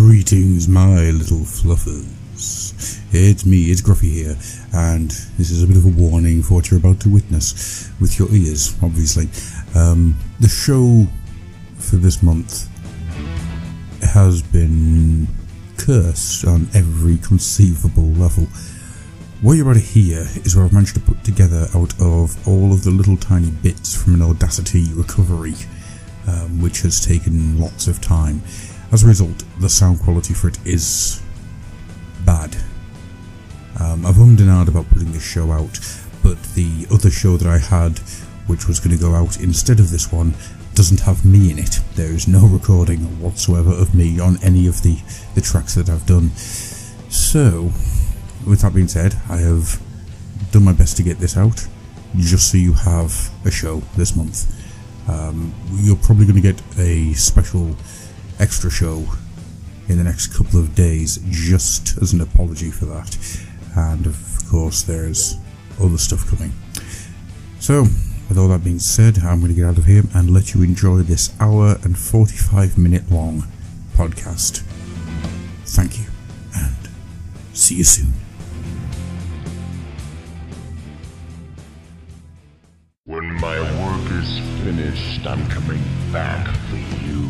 Greetings, my little fluffers. It's me, it's Gruffy here, and this is a bit of a warning for what you're about to witness with your ears, obviously. The show for this month has been cursed on every conceivable level. What you're about to hear is what I've managed to put together out of all of the little tiny bits from an Audacity recovery, which has taken lots of time. As a result, the sound quality for it is bad. I've hummed and hawed about putting this show out, but the other show that I had, which was going to go out instead of this one, doesn't have me in it. There is no recording whatsoever of me on any of the tracks that I've done. So, with that being said, I have done my best to get this out, just so you have a show this month. You're probably going to get a special extra show in the next couple of days, just as an apology for that. And of course, there's other stuff coming. So, with all that being said, I'm going to get out of here and let you enjoy this hour and 45-minute long podcast. Thank you, and see you soon. When my work is finished, I'm coming back for you.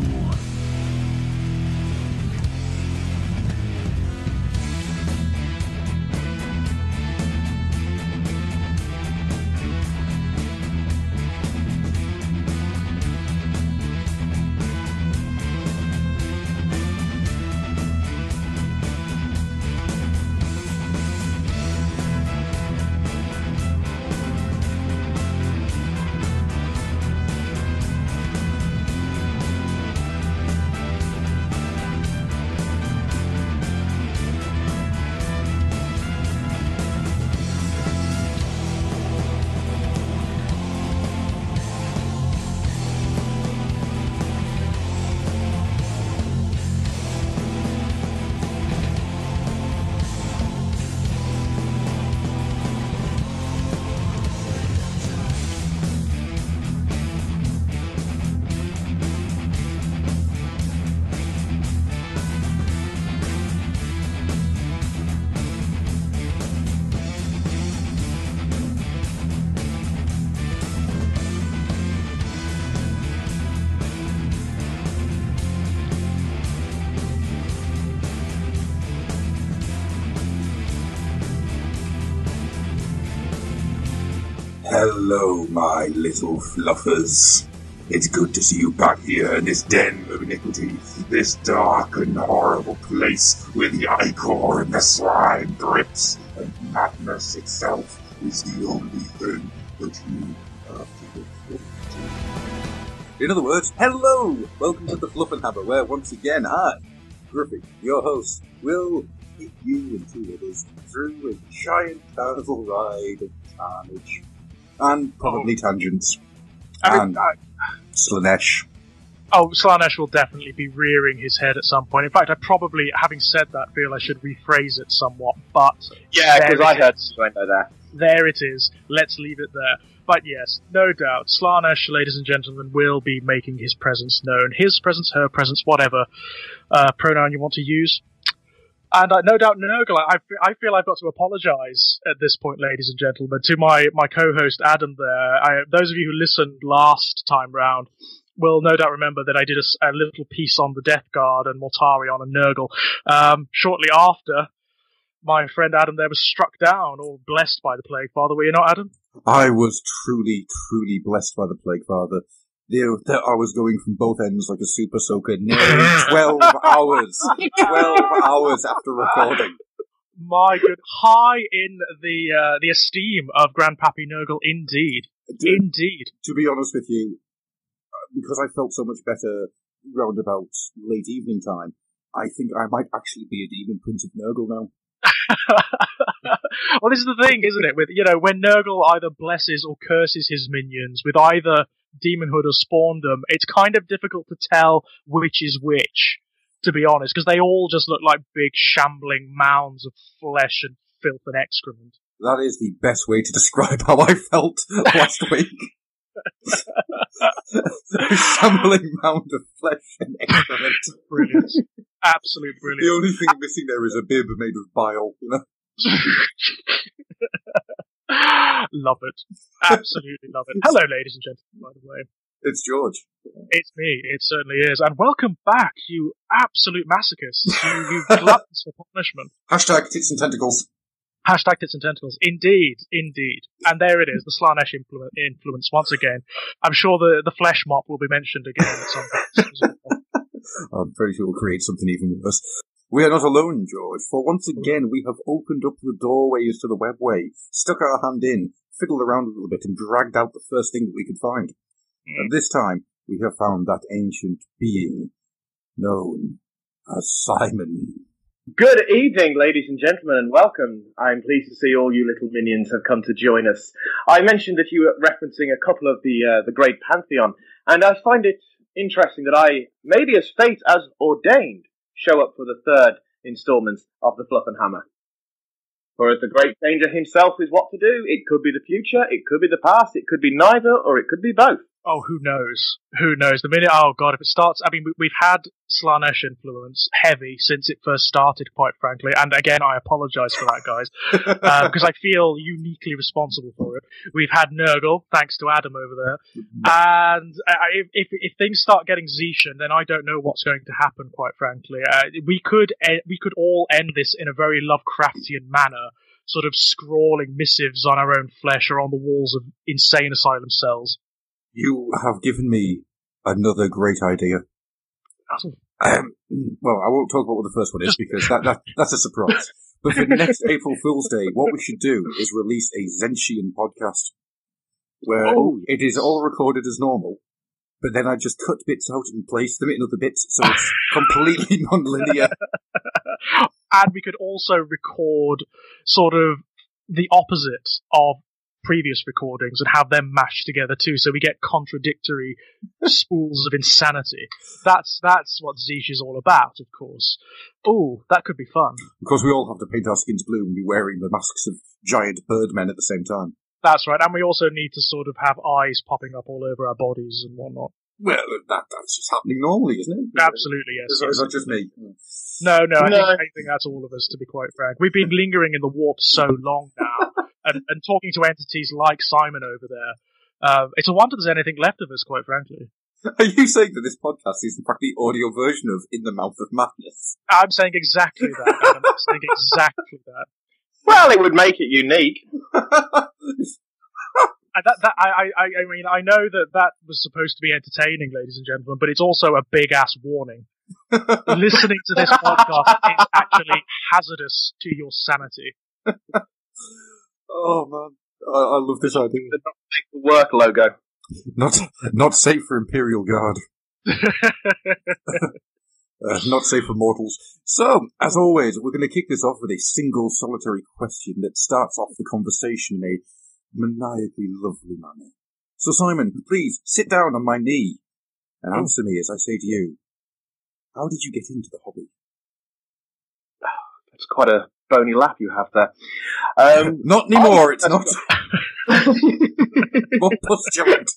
Hello, my little fluffers. It's good to see you back here in this den of iniquity, this dark and horrible place where the ichor and the slime drips, and madness itself is the only thing that you have to look forward to. In other words, hello! Welcome to the Flluffenhammer, where once again I, Gruffy, your host, will take you and two others through a giant carnival ride of carnage. And probably tangents. And Slaanesh. Oh, Slaanesh will definitely be rearing his head at some point. In fact, I probably, having said that, feel I should rephrase it somewhat, but... Yeah, because I heard something like that. There it is. Let's leave it there. But yes, no doubt, Slaanesh, ladies and gentlemen, will be making his presence known. His presence, her presence, whatever pronoun you want to use. And no doubt, Nurgle, I feel I've got to apologise at this point, ladies and gentlemen, to my co-host Adam there. Those of you who listened last time round will no doubt remember that I did a little piece on the Death Guard and Mortarion and Nurgle. Shortly after, my friend Adam there was struck down or blessed by the Plague Father. Were you not, Adam? I was truly, truly blessed by the Plague Father. I was going from both ends like a super soaker, nearly 12 hours. 12 hours after recording. My good, high in the esteem of Grandpappy Nurgle, indeed. Indeed. To be honest with you, because I felt so much better round about late evening time, I think I might actually be a demon Prince of Nurgle now. Well, this is the thing, isn't it? With when Nurgle either blesses or curses his minions with either demonhood or spawn-dom, it's kind of difficult to tell which is which, to be honest, because they all just look like big shambling mounds of flesh and filth and excrement. That is the best way to describe how I felt last week. A shambling mound of flesh and excrement. Brilliant. Absolute brilliant. The only thing missing there is a bib made of bile, you know? Love it. Absolutely love it. Hello, ladies and gentlemen, by the way. It's George. It's me. It certainly is. And welcome back, you absolute masochists. You gluttons for punishment. Hashtag tits and tentacles. Hashtag tits and tentacles. Indeed. And there it is, the Slaanesh influence once again. I'm sure the flesh mop will be mentioned again at some point. I'm pretty sure we'll create something even worse. We are not alone, George, for once again we have opened up the doorways to the Webway, stuck our hand in, fiddled around a little bit, and dragged out the first thing that we could find. And this time, we have found that ancient being known as Simon. Good evening, ladies and gentlemen, and welcome. I'm pleased to see all you little minions have come to join us. I mentioned that you were referencing a couple of the great pantheon, and I find it interesting that I, maybe as fate as ordained, show up for the third instalment of the Flluffenhammer. For as the great danger himself is what to do, it could be the future, it could be the past, it could be neither, or it could be both. Oh, who knows? Who knows? The minute, oh god, if it starts, I mean, we've had Slaanesh influence heavy since it first started, quite frankly, and again, I apologise for that, guys, because I feel uniquely responsible for it. We've had Nurgle, thanks to Adam over there, and if things start getting Zetian, then I don't know what's going to happen, quite frankly. We could all end this in a very Lovecraftian manner, sort of scrawling missives on our own flesh or on the walls of insane asylum cells. You have given me another great idea. Well, I won't talk about what the first one is because that's a surprise. But for next April Fool's Day, what we should do is release a Zentian podcast where it is all recorded as normal, but then I just cut bits out and place them in other bits, so it's completely non-linear. And we could also record sort of the opposite of previous recordings and have them mashed together too, so we get contradictory spools of insanity. That's what Zeech is all about, of course. Oh, that could be fun. Of course, we all have to paint our skins blue and be wearing the masks of giant birdmen at the same time. That's right, and we also need to sort of have eyes popping up all over our bodies and whatnot. Well, that's just happening normally, isn't it? Absolutely, yes. Is that just me? No, I think that's all of us, to be quite frank. We've been lingering in the warp so long now, and talking to entities like Simon over there. It's a wonder there's anything left of us, quite frankly. Are you saying that this podcast is in fact the audio version of In the Mouth of Madness? I'm saying exactly that, Adam. I'm saying exactly that. Well, it would make it unique. I mean, I know that was supposed to be entertaining, ladies and gentlemen, but it's also a big-ass warning. Listening to this podcast is actually hazardous to your sanity. Oh, man. I love this idea. The not safe for work logo. Not safe for Imperial Guard. Not safe for mortals. So, as always, we're going to kick this off with a single solitary question that starts off the conversation in a maniacally lovely manner. So, Simon, please sit down on my knee and answer me as I say to you, how did you get into the hobby? That's quite a bony lap you have there. Not anymore, it's not. More pustulant.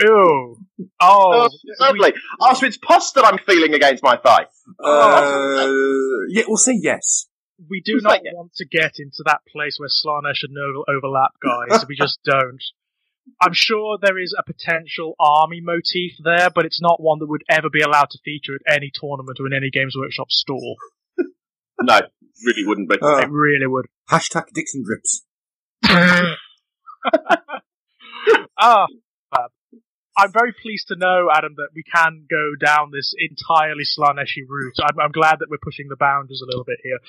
Ew. Lovely. So it's pus that I'm feeling against my thigh. Yeah, we'll say yes. We do not want to get into that place where Slaanesh and Nurgle overlap, guys. We just don't. I'm sure there is a potential army motif there, but it's not one that would ever be allowed to feature at any tournament or in any Games Workshop store. No, really wouldn't be. It really would. Hashtag Dixon Drips. I'm very pleased to know, Adam, that we can go down this entirely Slaaneshi route. I'm glad that we're pushing the boundaries a little bit here.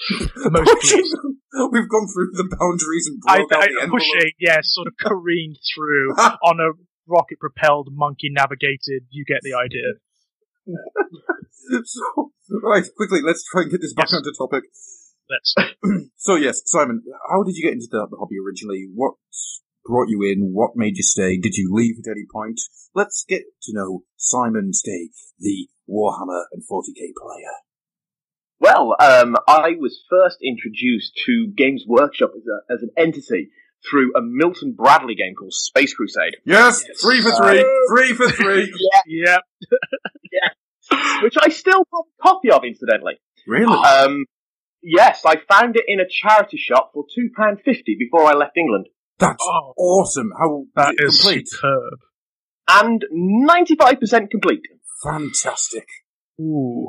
We've gone through the boundaries and broke out the envelope. Pushing, yes, sort of careened through on a rocket-propelled, monkey-navigated, you get the idea. So, right, quickly, let's try and get this back onto topic. Let's. So, yes, Simon, how did you get into the hobby originally? What brought you in? What made you stay? Did you leave at any point? Let's get to know Simon Stay, the Warhammer and 40k player. Well, I was first introduced to Games Workshop as an entity through a Milton Bradley game called Space Crusade. Yes. 3 for 3. 3 for 3. Yeah. which I still have a copy of, incidentally. Really? Yes, I found it in a charity shop for £2.50 before I left England. That's awesome. How That is complete? superb. And 95% complete. Fantastic. Ooh.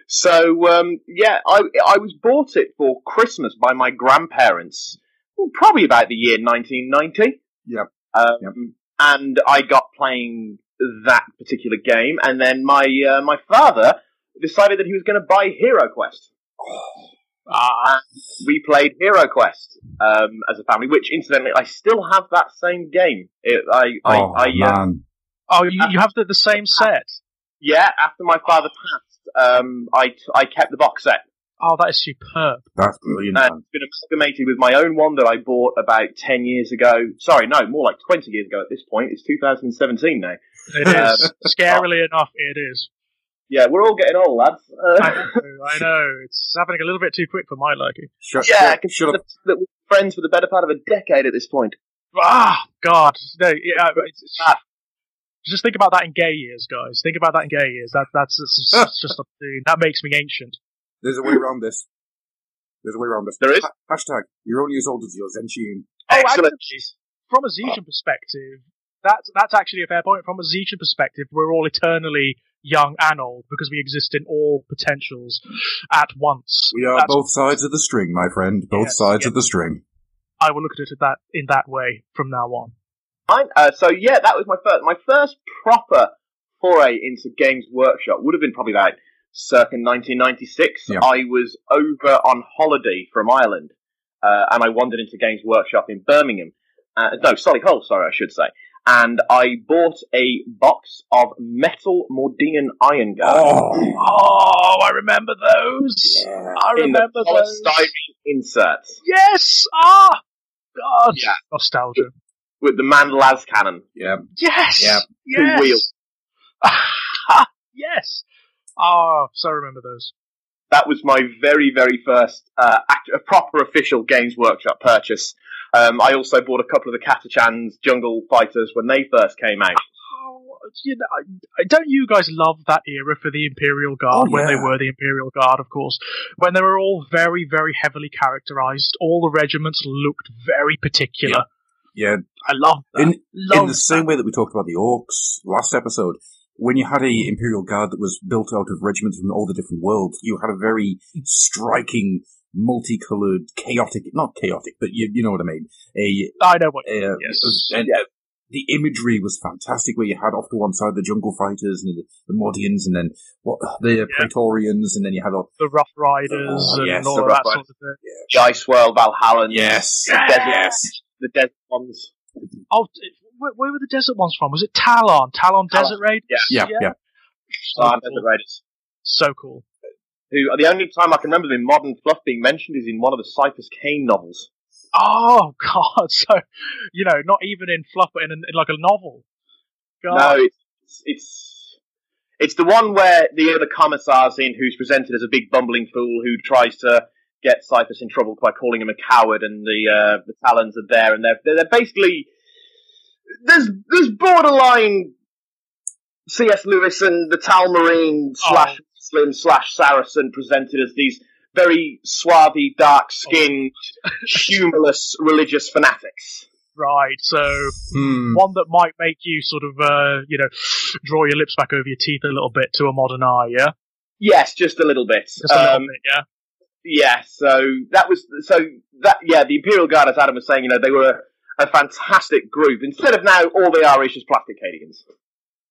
So, I was bought it for Christmas by my grandparents, probably about the year 1990. Yep. And I got playing that particular game, and then my father decided that he was going to buy Hero Quest. And we played Hero Quest as a family, which, incidentally, I still have that same game. Man. You have the same set? Yeah, after my father passed, I kept the box set. Oh, that is superb. That's brilliant, And man. it's been amalgamated with my own one that I bought about 10 years ago. Sorry, no, more like 20 years ago at this point. It's 2017 now. It is. Scarily enough, it is. Yeah, we're all getting old, lads. I know. It's happening a little bit too quick for my liking. Shut up. That we're friends for the better part of a decade at this point. God. No, just think about that in gay years, guys. Think about that in gay years. That's just obscene. That makes me ancient. There's a way around this. There is? Hashtag, you're only as old as your Zenshin. Excellent. From a Zetan perspective, that's actually a fair point. From a Zetan perspective, we're all eternally young and old because we exist in all potentials at once. We are both sides of the string, my friend. Both sides of the string. I will look at it in that way from now on. That was my first proper foray into Games Workshop. Would have been probably about circa 1996. Yeah. I was over on holiday from Ireland, and I wandered into Games Workshop in Birmingham. Solihull, I should say. And I bought a box of metal Mordean iron guns. Oh, I remember those. Yeah. I remember those. Polystyrene inserts. Yes! God. Yeah. Nostalgia. With the man las cannon. Yeah. Yes! Yeah. Yes! 2 wheels. Yes! Oh, so I remember those. That was my very, very first proper official Games Workshop purchase. I also bought a couple of the Katachan's Jungle Fighters when they first came out. Oh, don't you guys love that era for the Imperial Guard, when they were the Imperial Guard, of course? When they were all very, very heavily characterized, all the regiments looked very particular. Yeah. I love that. In the same way that we talked about the Orcs last episode, when you had a Imperial Guard that was built out of regiments from all the different worlds, you had a very striking, multicolored, not chaotic, but you know what I mean. I know what you mean, yes. And the imagery was fantastic, where you had off to one side the Jungle Fighters and the Mordians, and then the Praetorians, and then you had the Rough Riders and all that sort of thing. The Ice World, Valhalla. Yes. The desert ones. Oh, where were the desert ones from? Was it Talon? Talon Desert Raid? Yeah. Desert Raiders. So cool. The only time I can remember them in modern fluff being mentioned is in one of the Cypress Kane novels. Oh, God. So, not even in fluff, but in like a novel. God. No, it's the one where the other commissar's in, who's presented as a big bumbling fool who tries to get Cypress in trouble by calling him a coward, and the Talons are there, and they're basically... There's borderline C.S. Lewis and the Tal Marine / Muslim / Saracen presented as these very swarthy, dark-skinned, humorless religious fanatics. Right, so one that might make you sort of, draw your lips back over your teeth a little bit to a modern eye, yeah? Yes, just a little bit. Just a little bit, yeah? Yeah, the Imperial Guard, as Adam was saying, they were a fantastic group. Instead of now, all they are is just plastic Cadians.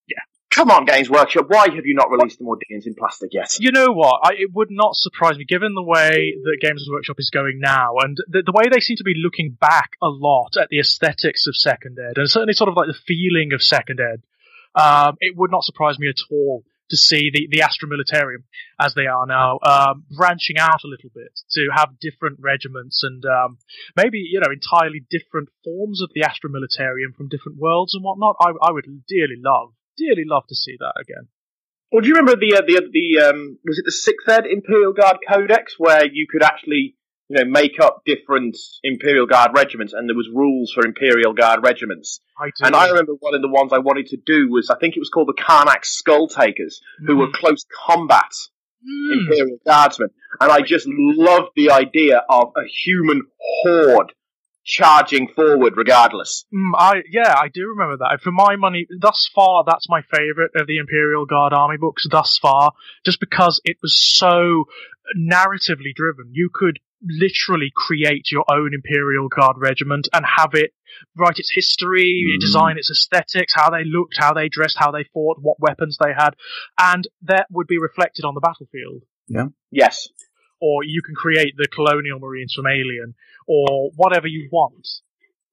Yeah. Come on, Games Workshop, why have you not released the Mordeans in plastic yet? You know what? It would not surprise me, given the way that Games Workshop is going now, and the way they seem to be looking back a lot at the aesthetics of Second Ed, and certainly sort of like the feeling of Second Ed. It would not surprise me at all to see the Astra Militarum, as they are now, branching out a little bit to have different regiments and maybe, entirely different forms of the Astra Militarum from different worlds and whatnot. I would dearly love to see that again. Well, do you remember the was it the 6th Ed Imperial Guard Codex, where you could actually make up different Imperial Guard regiments, and there was rules for Imperial Guard regiments. And I remember one of the ones I wanted to do was, I think it was called the Karnak Skull Takers, who were close combat Imperial Guardsmen. And I just loved the idea of a human horde charging forward regardless. I do remember that. For my money, thus far, that's my favourite of the Imperial Guard army books thus far, just because it was so narratively driven. You could literally create your own Imperial Guard regiment and have it write its history, design its aesthetics, how they looked, how they dressed, how they fought, what weapons they had, and that would be reflected on the battlefield. Yeah. Yes. Or you can create the Colonial Marines from Alien, or whatever you want.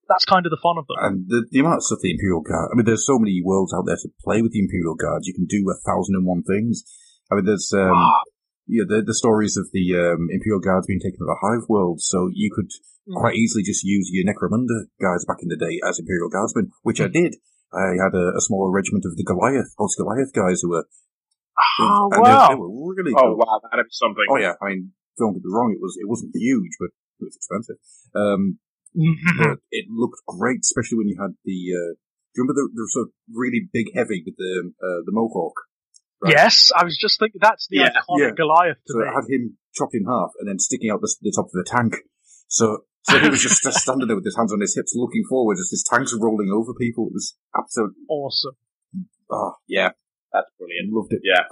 That's kind of the fun of them. And the amount of stuff the Imperial Guard... I mean, there's so many worlds out there to play with the Imperial Guards. You can do 1,001 things. I mean, there's... the stories of the Imperial Guards being taken to the Hive world, so you could quite easily just use your Necromunda guys back in the day as Imperial Guardsmen, which I did. I had a smaller regiment of the post-Goliath guys who were... Oh, wow. They were really cool. Oh, wow, that'd be something. Oh, yeah. I mean, don't get me wrong, it wasn't huge, but it was expensive. But it looked great, especially when you had the... do you remember the sort of really big heavy with the Mohawk? Right. Yes, I was just thinking that's the iconic Goliath to me. So it had him chopped in half and then sticking out the top of the tank. So he was just standing there with his hands on his hips looking forward as his tanks were rolling over people. It was absolutely awesome. Oh, yeah. That's brilliant. Loved it. Yeah.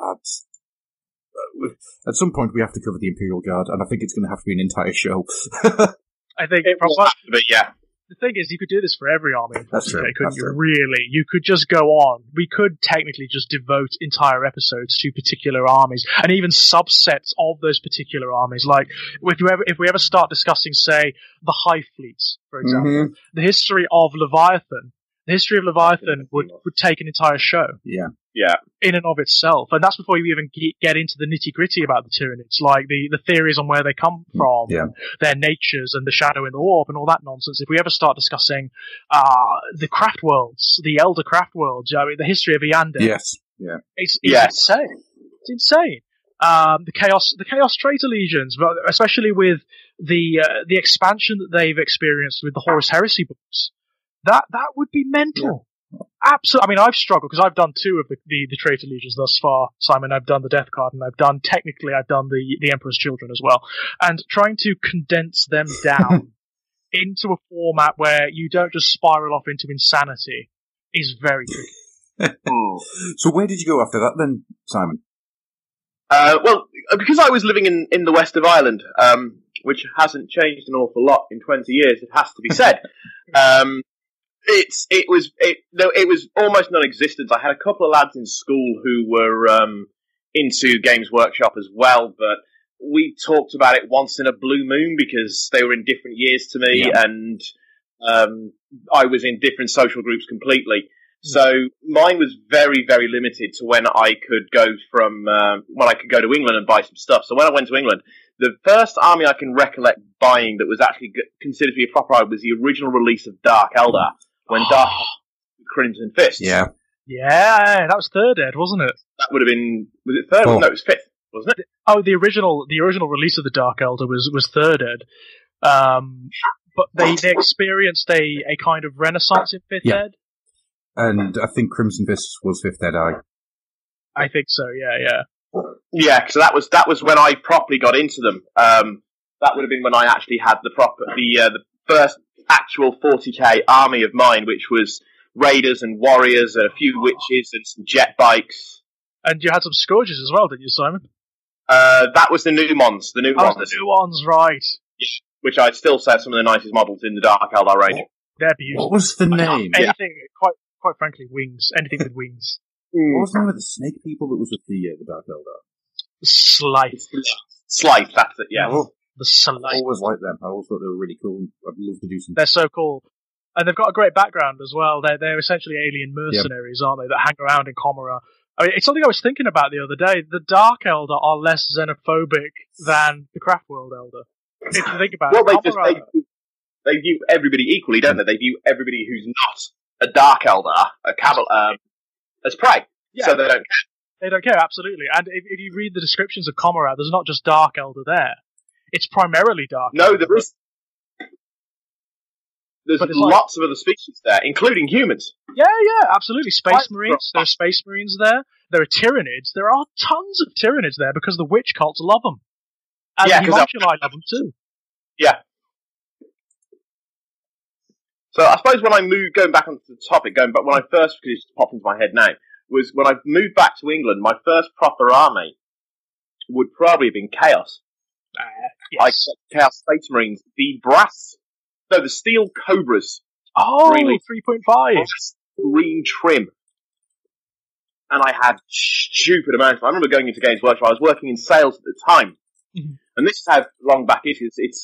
At some point we have to cover the Imperial Guard, and I think it's going to have to be an entire show. I think it will have to be, yeah. The thing is, you could do this for every army, that's true. Couldn't you? Really, you could just go on. We could technically just devote entire episodes to particular armies, and even subsets of those particular armies. Like if we ever start discussing, say, the Hive fleets, for example, the history of Leviathan. The history of Leviathan would take an entire show. Yeah. Yeah. In and of itself. And that's before you even get into the nitty-gritty about the Tyranids, like the theories on where they come from, their natures, and the shadow in the warp, and all that nonsense. If we ever start discussing the craft worlds, the Elder craft worlds, I mean, the history of Eander. Yes. Yeah. It's insane. It's insane. The Chaos Traitor Legions, but especially with the expansion that they've experienced with the Horus Heresy books. That would be mental. Yeah. Absolutely. I mean, I've struggled because I've done 2 of the Traitor Legions thus far, Simon. I've done the Death Card, and I've done the Emperor's Children as well. And trying to condense them down into a format where you don't just spiral off into insanity is very tricky. So where did you go after that then, Simon? Well, because I was living in the west of Ireland, which hasn't changed an awful lot in 20 years, it has to be said. It was almost non-existent. I had a couple of lads in school who were into Games Workshop as well, but we talked about it once in a blue moon because they were in different years to me, and I was in different social groups completely. So mine was very, very limited to when I could go to England and buy some stuff. So when I went to England, the first army I can recollect buying that was actually considered to be a proper army was the original release of Dark Eldar. When Dark Crimson Fist. Yeah, that was 3rd Ed, wasn't it? That would have been... Was it 3rd? No, it was 5th, wasn't it? Oh, the original release of the Dark Elder was 3rd Ed. But they experienced a kind of renaissance in 5th Ed. And I think Crimson Fist was 5th Ed, I think so, yeah. Yeah, so that was when I properly got into them. That would have been when I actually had the first actual 40k army of mine, which was raiders and warriors and a few witches and some jet bikes. And you had some scourges as well, didn't you, Simon? That was the new ones. The new ones. The new ones, right. Yeah, which I'd still say some of the nicest models in the Dark Eldar range. They're beautiful. What was the name? Anything, quite frankly, wings. Anything with wings. What was the name of the snake people that was with the Dark Eldar? Slythe. Slythe, that's it, yeah. Oh. The Slythe. I always liked them. I always thought they were really cool. I'd love to do some. They're so cool. And they've got a great background as well. They're essentially alien mercenaries, aren't they, that hang around in Comora. I mean, it's something I was thinking about the other day. The Dark Elder are less xenophobic than the Craftworld Elder. If you think about it. They view everybody equally, don't they? They view everybody who's not a Dark Elder, as prey. Yeah. So they don't care. They don't care, absolutely. And if you read the descriptions of Comora, there's not just Dark Elder there. It's primarily dark. No, there is. There's But it's lots of other species there, including humans. Yeah, absolutely. Space Marines. There are Space Marines there. There are Tyranids. There are tons of Tyranids there because the witch cults love them. And the Homunculi love them too. Yeah. So I suppose when I moved, going back onto the topic, when I first, because it's popped into my head now, was when I moved back to England, my first proper army would probably have been Chaos. Yes. Chaos Space Marines. The Steel Cobras. Oh, really, 3.5. Green trim. And I had stupid amounts. I remember going into Games Workshop. I was working in sales at the time. Mm-hmm. And this is how long back it is. This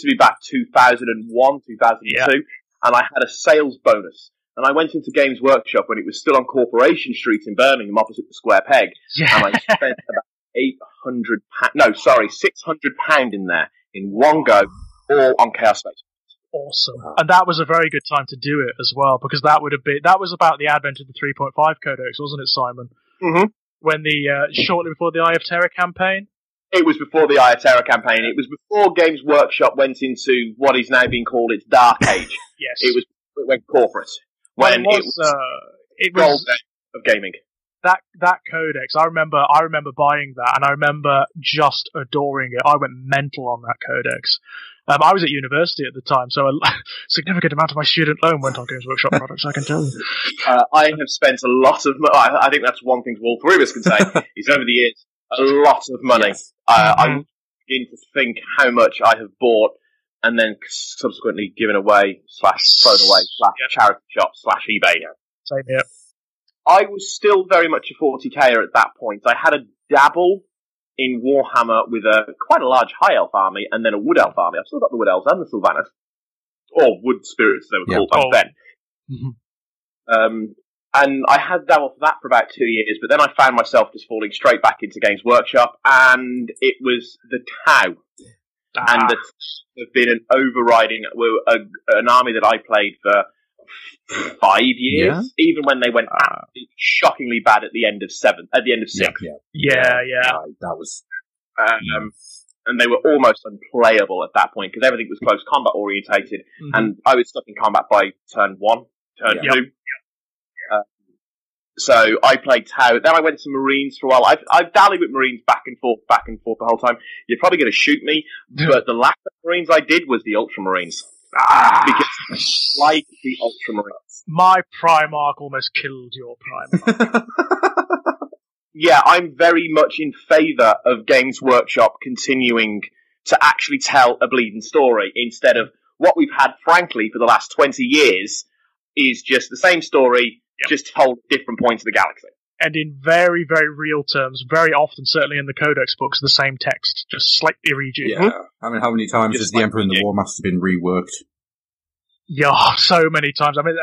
would be back 2001, 2002. And I had a sales bonus. And I went into Games Workshop when it was still on Corporation Street in Birmingham, opposite the Square Peg. Yeah. And I spent about £600 in there in one go, all on Chaos Space. Awesome. And that was a very good time to do it as well, because that was about the advent of the 3.5 Codex, wasn't it, Simon? Mm-hmm. When shortly before the Eye of Terror campaign? It was before the Eye of Terror campaign. It was before Games Workshop went into what is now being called its Dark Age. Yes. It went corporate. When it was gold of gaming. That codex, I remember buying that, and I remember just adoring it. I went mental on that codex. I was at university at the time, so a significant amount of my student loan went on Games Workshop products, I can tell you. I have spent a lot of money. I think that's one thing all three of us can say, is over the years, a lot of money. Yes. I'm beginning to think how much I have bought and then subsequently given away, / thrown away, / charity shop, / eBay. Same here. I was still very much a 40K-er at that point. I had a dabble in Warhammer with quite a large High Elf army and then a Wood Elf army. I've still got the Wood Elves and the Sylvanas. Or Wood Spirits, they were called back then. Mm-hmm. And I had dabbled for that for about 2 years, but then I found myself just falling straight back into Games Workshop, and it was the Tau. And the Tau have been an overriding, an army that I played for 5 years, even when they went shockingly bad at the end of 6. Yeah. That was... and they were almost unplayable at that point, because everything was close combat orientated, and I was stuck in combat by turn 1, turn 2. So I played Tau. Then I went to Marines for a while. I've dallied with Marines back and forth the whole time. You're probably going to shoot me, but the last Marines I did was the Ultramarines. Because I like the Ultramarines. My Primarch almost killed your Primarch. Yeah, I'm very much in favour of Games Workshop continuing to actually tell a bleeding story, instead of what we've had, frankly, for the last 20 years, is just the same story, just told at different points of the galaxy. And in very, very real terms, very often, certainly in the Codex books, the same text, just slightly rejigged. Yeah. I mean, how many times has the Emperor and the War Master been reworked? Yeah, so many times. I mean,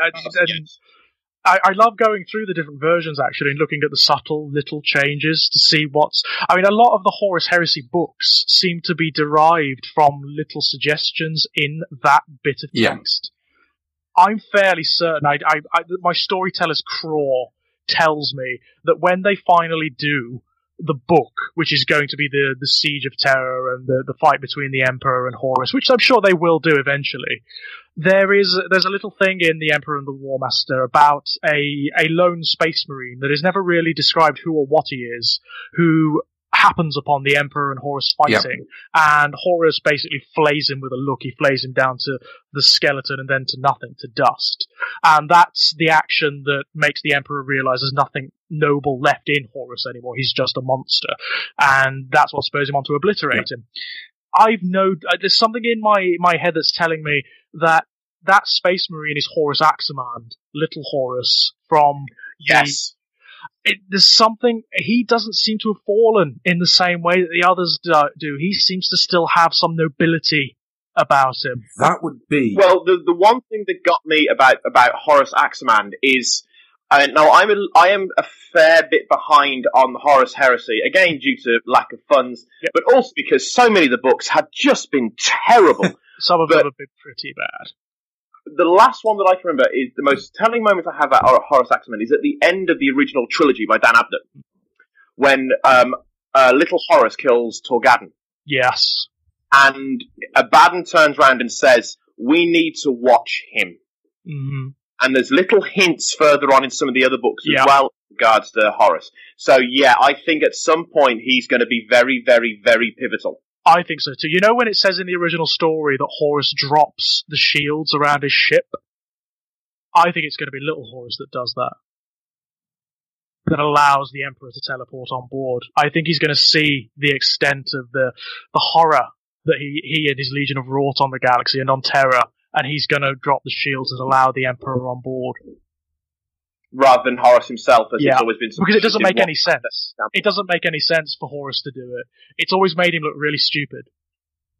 I love going through the different versions, actually, and looking at the subtle little changes to see what's... I mean, a lot of the Horus Heresy books seem to be derived from little suggestions in that bit of text. I'm fairly certain, my storyteller's craw tells me that when they finally do the book, which is going to be the Siege of Terror and the fight between the Emperor and Horus, which I'm sure they will do eventually, there's a little thing in the Emperor and the War Master about a lone space marine that is never really described who or what he is, who happens upon the Emperor and Horus fighting, and Horus basically flays him with a look. He flays him down to the skeleton and then to nothing, to dust. And that's the action that makes the Emperor realize there's nothing noble left in Horus anymore. He's just a monster. And that's what spurs him on to obliterate him. There's something in my head that's telling me that Space Marine is Horus Aximand, Little Horus, from there's something, he doesn't seem to have fallen in the same way that the others do. He seems to still have some nobility about him. That would be... Well, the one thing that got me about Horus Aximand is... now, I am a fair bit behind on Horus Heresy, again due to lack of funds, but also because so many of the books had just been terrible. Some of them have been pretty bad. The last one that I can remember is the most telling moment I have about Horus Aximand is at the end of the original trilogy by Dan Abnett, when Little Horus kills Torgadon. Yes. and Abaddon turns around and says, "We need to watch him." Mm-hmm. And there's little hints further on in some of the other books as Yeah. well in regards to Horus. So yeah, I think at some point he's going to be very, very, very pivotal. I think so too. You know when it says in the original story that Horus drops the shields around his ship? I think it's going to be little Horus that does that. That allows the Emperor to teleport on board. I think he's going to see the extent of the horror that he and his legion have wrought on the galaxy and on Terra, and he's going to drop the shields and allow the Emperor on board. Rather than Horus himself, as Yeah, it's always been. because it doesn't make any sense. It doesn't make any sense for Horus to do it. It's always made him look really stupid.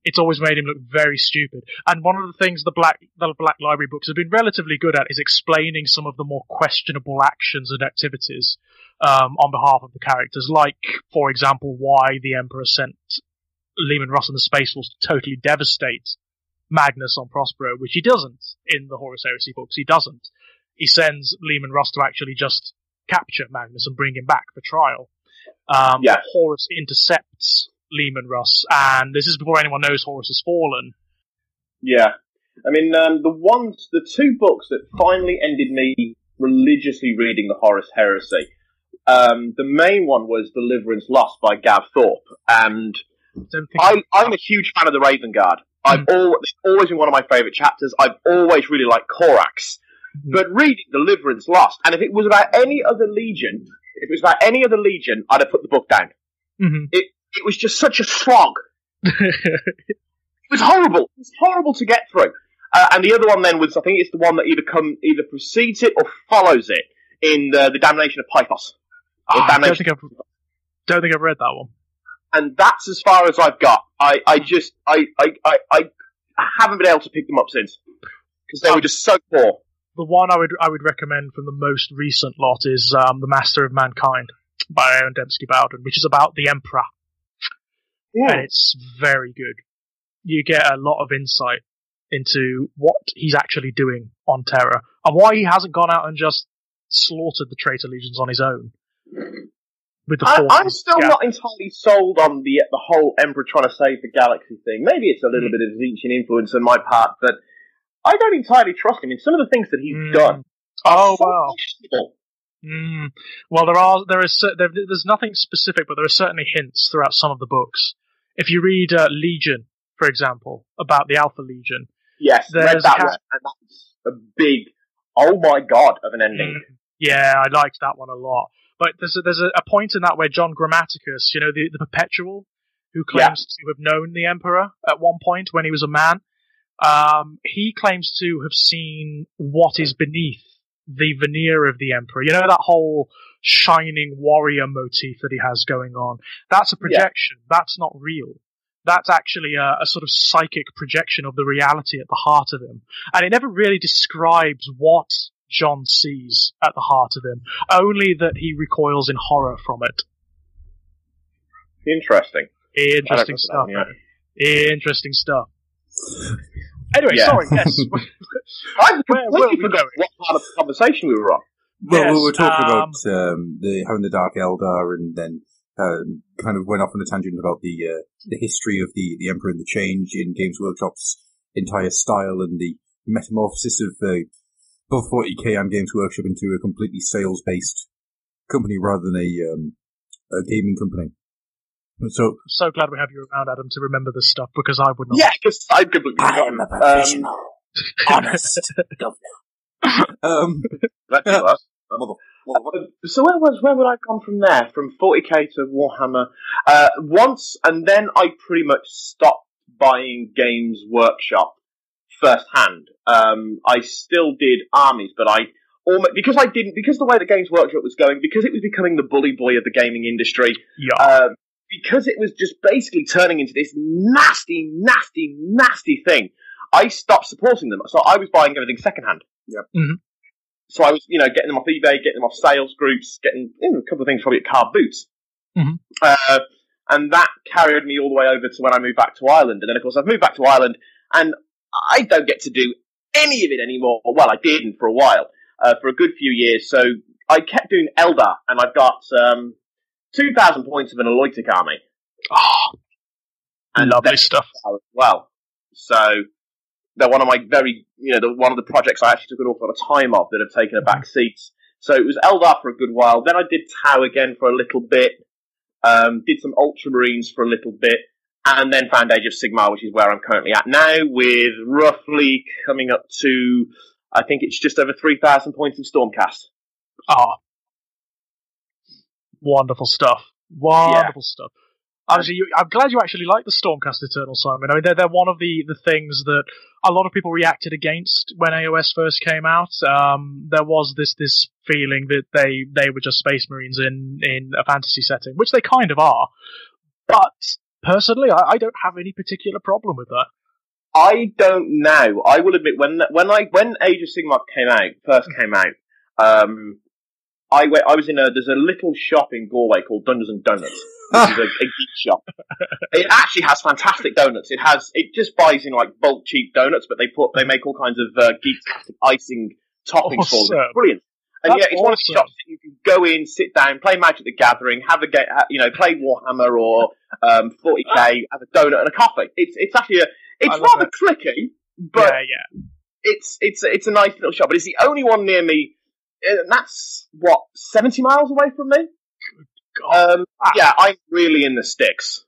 It's always made him look very stupid. And one of the things the Black Library books have been relatively good at is explaining some of the more questionable actions and activities on behalf of the characters. Like, for example, why the Emperor sent Lehman Russ and the Space Force to totally devastate Magnus on Prospero, which he doesn't in the Horus Heresy books. He doesn't. He sends Lehman Russ to actually just capture Magnus and bring him back for trial. Horus intercepts Lehman Russ, and this is before anyone knows Horus has fallen. Yeah. I mean, the two books that finally ended me religiously reading the Horus Heresy, the main one was Deliverance Lost by Gav Thorpe, and I'm a huge fan of the Raven Guard. It's always been one of my favourite chapters. I've always really liked Korax. But reading Deliverance Lost, and if it was about any other legion, I'd have put the book down. Mm-hmm. It was just such a slog. It was horrible. It was horrible to get through. And the other one then was, I think it's the one that either precedes it or follows it in the Damnation of Pythos. I don't think I've read that one. And that's as far as I've got. I haven't been able to pick them up since because they were just so poor. The one I would recommend from the most recent lot is The Master of Mankind by Aaron Dembski Bowden, which is about the Emperor. Yeah. And it's very good. You get a lot of insight into what he's actually doing on Terra and why he hasn't gone out and just slaughtered the traitor legions on his own. With the I'm still not entirely sold on the whole Emperor trying to save the galaxy thing. Maybe it's a little bit of Zechian influence on my part, but I don't entirely trust him in some of the things that he's done. Questionable. Well, there's nothing specific, but there are certainly hints throughout some of the books. If you read Legion, for example, about the Alpha Legion, yes, read that one, and that's a big, oh my god, of an ending. Yeah, I liked that one a lot. But there's a point in that where John Grammaticus, you know, the Perpetual, who claims to have known the Emperor at one point when he was a man, he claims to have seen what is beneath the veneer of the Emperor. You know, that whole shining warrior motif that he has going on? That's a projection. Yeah. That's not real. That's actually a sort of psychic projection of the reality at the heart of him. And it never really describes what John sees at the heart of him, only that he recoils in horror from it. Interesting stuff. Interesting stuff. Anyway, sorry, yes. I completely forgot what part of the conversation we were on. Well, we were talking about having the Dark Eldar, and then kind of went off on a tangent about the history of the Emperor and the change in Games Workshop's entire style and the metamorphosis of above 40k and Games Workshop into a completely sales-based company rather than a gaming company. So glad we have you around, Adam, to remember this stuff, because I would not. Yeah, because I'd completely forgotten. I'm a professional, honest governor. So where would I have gone from there? From 40k to Warhammer once, and then I pretty much stopped buying Games Workshop firsthand. I still did armies, but because the way the Games Workshop was going, because it was becoming the bully boy of the gaming industry, because it was just basically turning into this nasty, nasty, nasty thing, I stopped supporting them. So I was buying everything secondhand. Yeah. Mm-hmm. So I was, getting them off eBay, getting them off sales groups, getting a couple of things probably at Car Boots. Mm-hmm. And that carried me all the way over to when I moved back to Ireland. And then, of course, I've moved back to Ireland, and I don't get to do any of it anymore. Well, I didn't for a while, for a good few years. So I kept doing Eldar, and I've got 2,000 points of an Aloytic army. Oh. And Lovely stuff. As well. So they're one of my one of the projects I actually took an awful lot of time off that have taken a back seat. So it was Eldar for a good while. Then I did Tau again for a little bit. Did some Ultramarines for a little bit. And then found Age of Sigmar, which is where I'm currently at now, with roughly coming up to, I think it's just over 3,000 points in Stormcast. Ah. Wonderful stuff. Wonderful stuff. Obviously, I'm glad you actually like the Stormcast Eternal, Simon. I mean, they're one of the things that a lot of people reacted against when AOS first came out. There was this feeling that they were just Space Marines in a fantasy setting, which they kind of are. But personally, I don't have any particular problem with that. I don't know. I will admit, when Age of Sigmar first came out, I was in there's a little shop in Galway called Dungeons and Donuts, which is a geek shop. It actually has fantastic donuts. It just buys in like bulk cheap donuts, but they make all kinds of geek icing toppings for them. Brilliant. And it's one of the shops that you can go in, sit down, play Magic the Gathering, have a game, play Warhammer or 40k, have a donut and a coffee. It's actually it's rather clicky, but it's a nice little shop. But it's the only one near me. And that's 70 miles away from me. Yeah, I'm really in the sticks.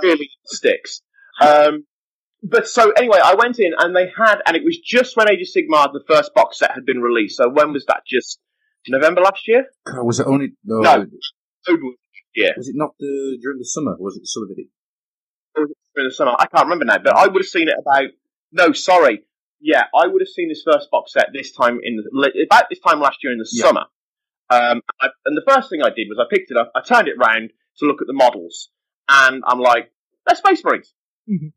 Really in the sticks. But so anyway, I went in and and it was just when Age of Sigmar, the first box set, had been released. So when was that? Just November last year? Was it only? No. Yeah. Was it not during the summer? Or was it the summer? During the summer, I can't remember now. But I would have seen it about. No, sorry. Yeah, I would have seen this first box set about this time last year in the summer. And the first thing I did was I picked it up, I turned it round to look at the models, and I'm like, they're Space Marines. Mm-hmm.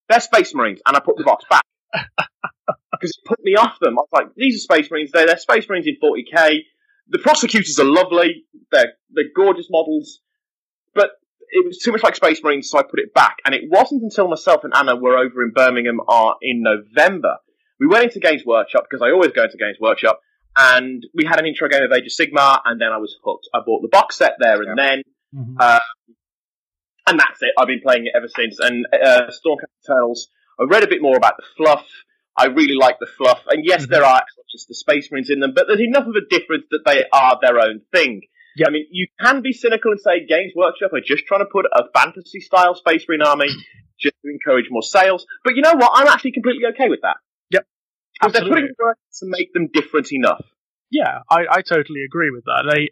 They're Space Marines, and I put the box back. Because it put me off them. I was like, these are Space Marines, they're Space Marines in 40k, the prosecutors are lovely, they're gorgeous models, but it was too much like Space Marines, so I put it back. And it wasn't until myself and Anna were over in Birmingham in November. We went into Games Workshop, because I always go into Games Workshop, and we had an intro game of Age of Sigmar, and then I was hooked. I bought the box set there and then, and that's it. I've been playing it ever since. And Stormcast Eternals, I read a bit more about the fluff. I really like the fluff. And yes, there are just the Space Marines in them, but there's enough of a difference that they are their own thing. Yeah. I mean, you can be cynical and say Games Workshop are just trying to put a fantasy-style Space Marine army just to encourage more sales. But you know what? I'm actually completely okay with that. Yep. Because they're putting work to make them different enough. Yeah, I totally agree with that.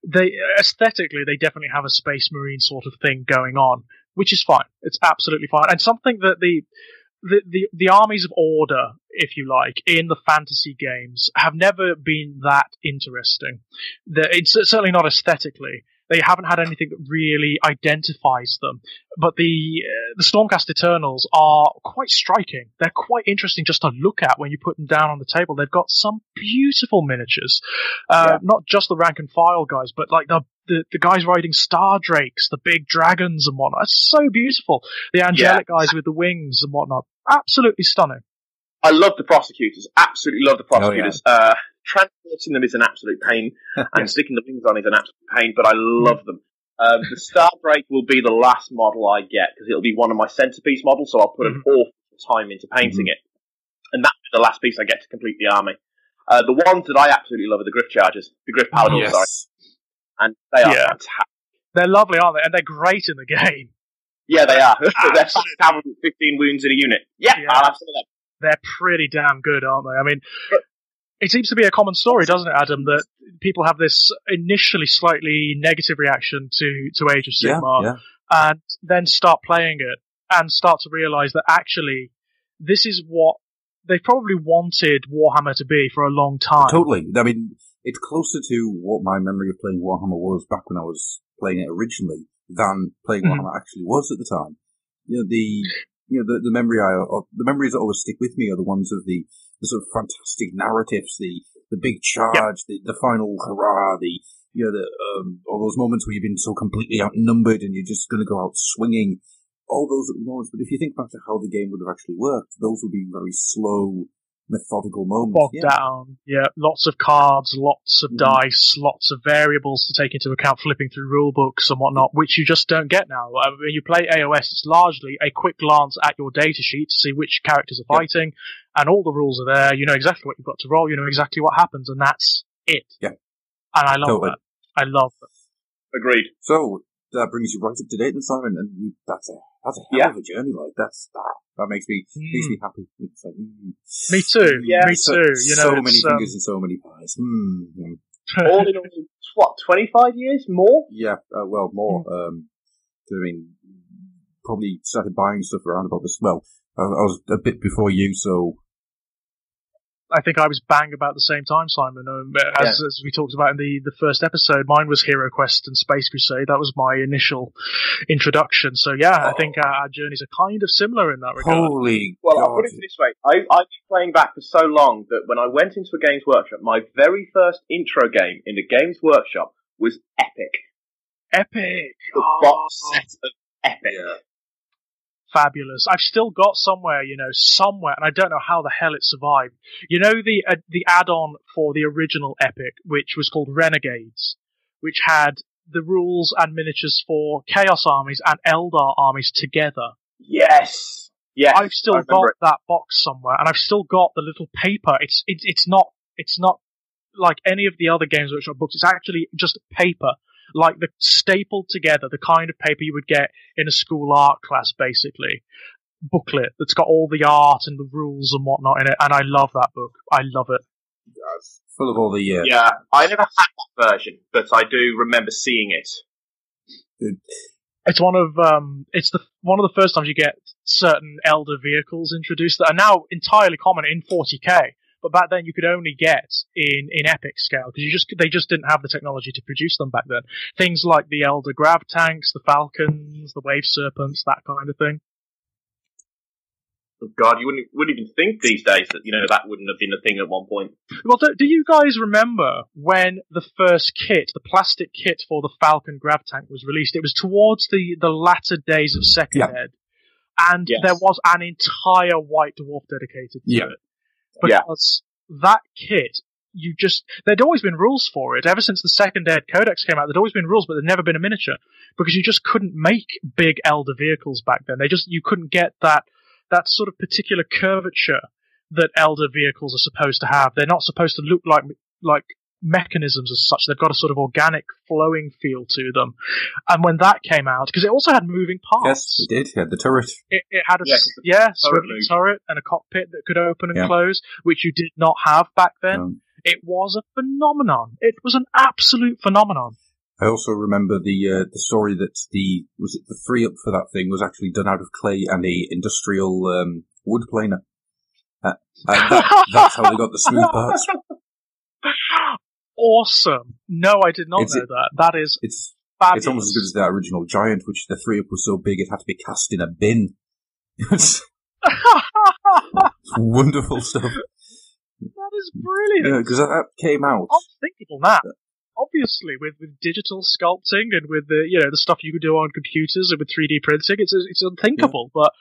They aesthetically, they definitely have a Space Marine sort of thing going on, which is fine. It's absolutely fine. And something that the armies of order, if you like, in the fantasy games have never been that interesting. It's certainly not aesthetically. They haven't had anything that really identifies them. But the Stormcast Eternals are quite striking. They're quite interesting just to look at when you put them down on the table. They've got some beautiful miniatures. Not just the rank and file guys, but like the guys riding Star Drakes, the big dragons and whatnot. It's so beautiful. The angelic guys with the wings and whatnot. Absolutely stunning. I love the prosecutors. Absolutely love the prosecutors. Transporting them is an absolute pain, and sticking the wings on is an absolute pain, but I love them. The Star Drake will be the last model I get, because it'll be one of my centerpiece models, so I'll put an awful time into painting it. And that'll be the last piece I get to complete the army. The ones that I absolutely love are the Griff Chargers, the Griff Paladins, sorry. And they are fantastic. They're lovely, aren't they? And they're great in the game. Yeah, they are. They're fast cavalry with 15 wounds in a unit. Yeah, I'll have some of them. They're pretty damn good, aren't they? I mean, it seems to be a common story, doesn't it, Adam, that people have this initially slightly negative reaction to Age of Sigmar, and then start playing it and start to realise that actually this is what they probably wanted Warhammer to be for a long time. Totally. I mean, it's closer to what my memory of playing Warhammer was back when I was playing it originally than playing Warhammer actually was at the time. The memories that always stick with me are the ones of the sort of fantastic narratives, the big charge, the final hurrah, all those moments where you've been so completely outnumbered and you're just going to go out swinging. All those moments. But if you think back to how the game would have actually worked, those would be very slow, methodical moment. Bogged down. Yeah, lots of cards, lots of dice, lots of variables to take into account, flipping through rule books and whatnot, which you just don't get now. When you play AOS, it's largely a quick glance at your data sheet to see which characters are fighting, and all the rules are there. You know exactly what you've got to roll. You know exactly what happens, and that's it. Yeah, and I love that. I love that. Agreed. So that brings you right up to date, then, Simon, and that's a hell of a journey. Like that makes me happy. It's like, Me too. Yeah, me too. You know, so many fingers and so many pies. All in all, what, 25 years more? Yeah, well, more. I mean, probably started buying stuff around about this. Well, I was a bit before you, so. I think I was bang about the same time, Simon. As we talked about in the first episode, mine was Hero Quest and Space Crusade. That was my initial introduction. So yeah, I think our journeys are kind of similar in that regard. Well, I'll put it this way. I've been playing back for so long that when I went into a Games Workshop, my very first intro game in the Games Workshop was Epic. Epic! The box set of Epic. Yeah. Fabulous. I've still got somewhere, and I don't know how the hell it survived. You know the add-on for the original Epic, which was called Renegades, which had the rules and miniatures for Chaos armies and Eldar armies together. Yes. I've still got that box somewhere, and I've still got the little paper. It's not like any of the other Games Workshop books. It's actually just paper. Like the stapled together, the kind of paper you would get in a school art class, basically. Booklet that's got all the art and the rules and whatnot in it, and I love that book. I love it. It's full of all the... Yeah, I never had that version, but I do remember seeing it. It's one of the first times you get certain Elder vehicles introduced that are now entirely common in 40k. But back then you could only get in epic scale because they just didn't have the technology to produce them back then. Things like the Elder Grav tanks, the Falcons, the Wave Serpents, that kind of thing. Oh God, you wouldn't even think these days that that wouldn't have been a thing at one point. Well, do you guys remember when the first kit, the plastic kit for the Falcon Grav tank, was released? It was towards the latter days of Second Ed, and there was an entire White Dwarf dedicated to it. Because that kit, there'd always been rules for it. Ever since the Second Ed Codex came out, there'd always been rules, but there'd never been a miniature. Because you just couldn't make big Elder vehicles back then. You couldn't get that sort of particular curvature that Elder vehicles are supposed to have. They're not supposed to look like mechanisms as such. They've got a sort of organic flowing feel to them. And when that came out, because it also had moving parts. Yes, it did. It had the turret. It had a swiveling turret and a cockpit that could open and close, which you did not have back then. It was a phenomenon. It was an absolute phenomenon. I also remember the story that the 3-up for that thing was actually done out of clay and a industrial wood planer. That's how they got the smooth parts. Awesome. No, I did not know that. That is fabulous. It's almost as good as that original Giant, which the 3-up was so big it had to be cast in a bin. It's wonderful stuff. That is brilliant. Yeah, because that came out. Unthinkable, that. Obviously, with digital sculpting and with the stuff you could do on computers and with 3D printing, it's unthinkable, but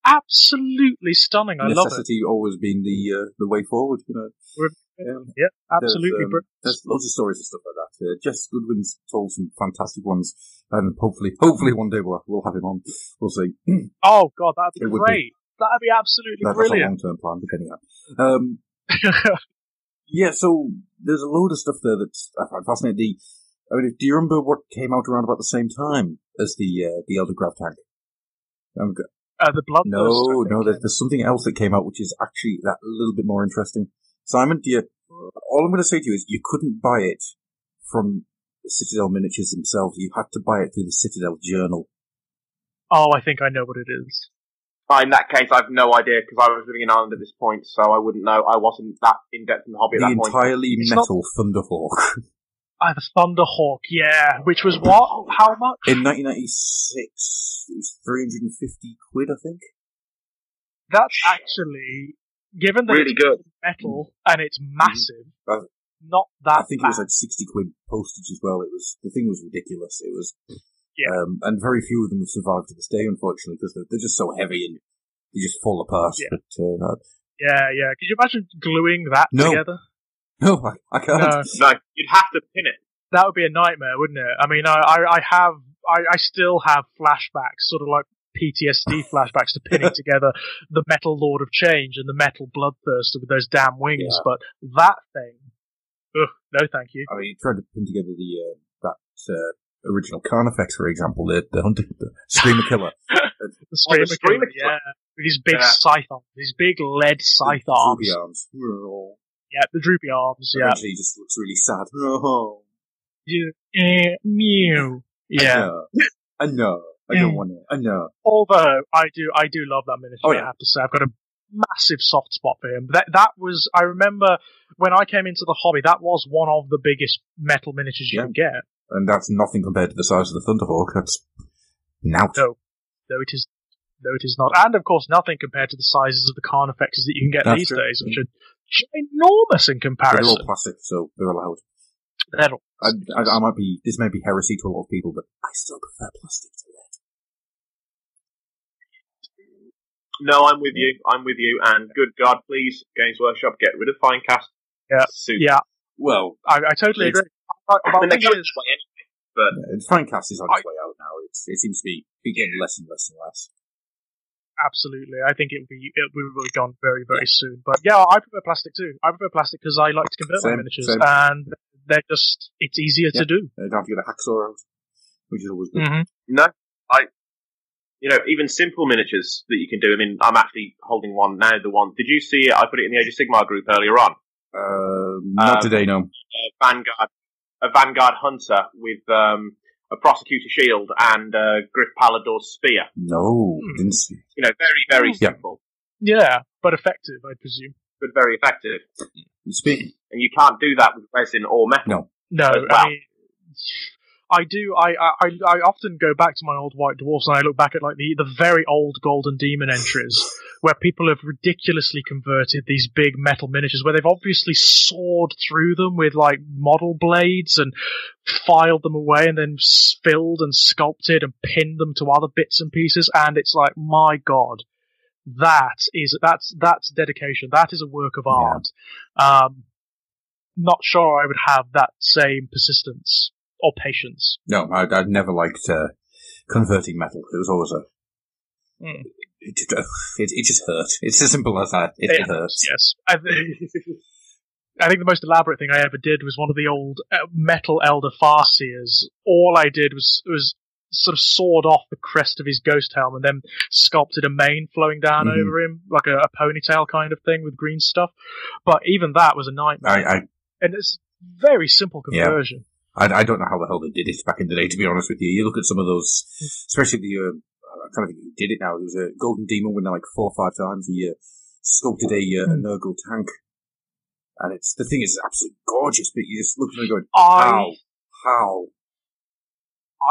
absolutely stunning. I love it. Necessity always been the way forward, Yeah, absolutely. There's loads of stories and stuff like that. Jess Goodwin's told some fantastic ones, and hopefully one day we'll have him on. We'll see. Oh God, that'd be great. That'd be absolutely brilliant. That's a long-term plan, depending on. Yeah, so there's a load of stuff there that's fascinating. Do you remember what came out around about the same time as the Elder Grav tank? The Bloodthirst. No, there's something else that came out which is actually that little bit more interesting. Simon, all I'm going to say to you is you couldn't buy it from Citadel Miniatures themselves. You had to buy it through the Citadel Journal. Oh, I think I know what it is. In that case, I have no idea, because I was living in Ireland at this point, so I wouldn't know. I wasn't that in-depth in the hobby at that point. The entirely metal Thunderhawk. The Thunderhawk, yeah. Which was what? How much? In 1996, it was £350, I think. That's actually, given that really it's good. Metal and it's massive, not that I think bad. It was like £60 postage as well. The thing was ridiculous. It was, and very few of them have survived to this day, unfortunately, because they're just so heavy and they just fall apart. Yeah. But Yeah. Could you imagine gluing that together? No, I can't. No, you'd have to pin it. That would be a nightmare, wouldn't it? I mean, I still have flashbacks, sort of like PTSD flashbacks to pinning together the Metal Lord of Change and the Metal Bloodthirster with those damn wings. Yeah. But that thing, no, thank you. I mean, you tried to pin together that original Carnifex, for example, the Hunter, the Screamer Killer. The Screamer Killer, yeah, with these big scythe arms, these big lead scythe arms. Droopy arms. Yeah, the droopy arms. Yeah, eventually, he just looks really sad. Mew. Yeah. I know. I don't want it. I know. Although I do love that miniature. I have to say, I've got a massive soft spot for him. That was, I remember when I came into the hobby, that was one of the biggest metal miniatures you could get. And that's nothing compared to the size of the Thunderhawk. That's now. No, it is not. And of course, nothing compared to the sizes of the Carnifexes that you can get these days, which are enormous in comparison. They're all plastic, so they're allowed. I might be. This may be heresy to a lot of people, but I still prefer plastic to lead. No, I'm with you. And good God, please, Games Workshop, get rid of Finecast. Yeah, soon. Yeah. Well, I totally agree. I mean, they're going this way anyway, but Finecast is on its way out now. It seems to be getting less and less and less. Absolutely, I think it will be gone very, very soon. But yeah, I prefer plastic too. I prefer plastic because I like to convert my miniatures, and it's easier to do. You don't have to get a hacksaw out, which is always good. Mm-hmm. No, even simple miniatures that you can do. I mean, I'm actually holding one now. Did you see it? I put it in the Age of Sigmar group earlier on. Not today, no. A Vanguard Hunter with a Prosecutor Shield and Griff Palador's Spear. No, didn't see. Very, very simple. Yeah, but effective, I presume. But very effective. Speaking. And you can't do that with resin or metal. No. Well. I mean, I do. I often go back to my old White Dwarfs and I look back at like the very old Golden Demon entries where people have ridiculously converted these big metal miniatures where they've obviously sawed through them with like model blades and filed them away and then filled and sculpted and pinned them to other bits and pieces, and it's like, my God, that's dedication. That is a work of art. Not sure I would have that same persistence or patience. No, I'd never liked converting metal. It was always it just hurt. It's as simple as that. It hurts. Yes. I think the most elaborate thing I ever did was one of the old metal Elder Farseers. All I did was sort of sawed off the crest of his ghost helm and then sculpted a mane flowing down over him, like a ponytail kind of thing with green stuff. But even that was a nightmare. And it's very simple conversion. Yeah. I don't know how the hell they did it back in the day, to be honest with you. You look at some of those, especially I'm trying to think who did it now. There was a Golden Demon winner like 4 or 5 times. He sculpted a Nurgle tank. And the thing is absolutely gorgeous, but you just look at it going, how?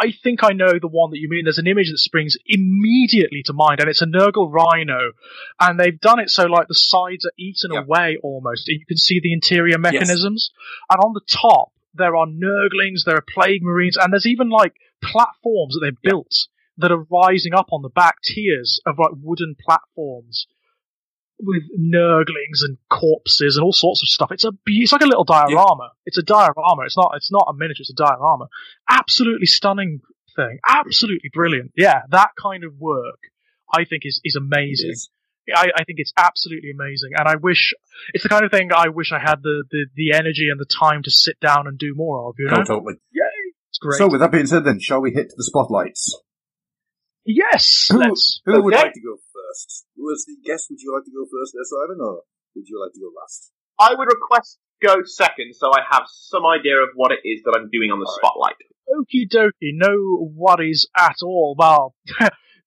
I think I know the one that you mean. There's an image that springs immediately to mind, and it's a Nurgle Rhino. And they've done it so like the sides are eaten away almost, and you can see the interior mechanisms. Yes. And on the top, there are Nurglings, there are Plague Marines, and there's even like platforms that they've built that are rising up on the back, tiers of like wooden platforms with Nurglings and corpses and all sorts of stuff. It's like a little diorama. It's a diorama. It's not a miniature. It's a diorama. Absolutely stunning thing. Absolutely brilliant. Yeah, that kind of work I think is amazing. I think it's absolutely amazing, and I wish it's the kind of thing I wish I had the energy and the time to sit down and do more of. You know? Oh, totally. Yay! It's great. So, with that being said, then shall we hit the spotlights? Yes. Who would like to go first? Who was the guest? Would you like to go first, there, Simon, or would you like to go last? I would request go second, so I have some idea of what it is that I'm doing on the spotlight. Okie dokie, no worries at all. Well.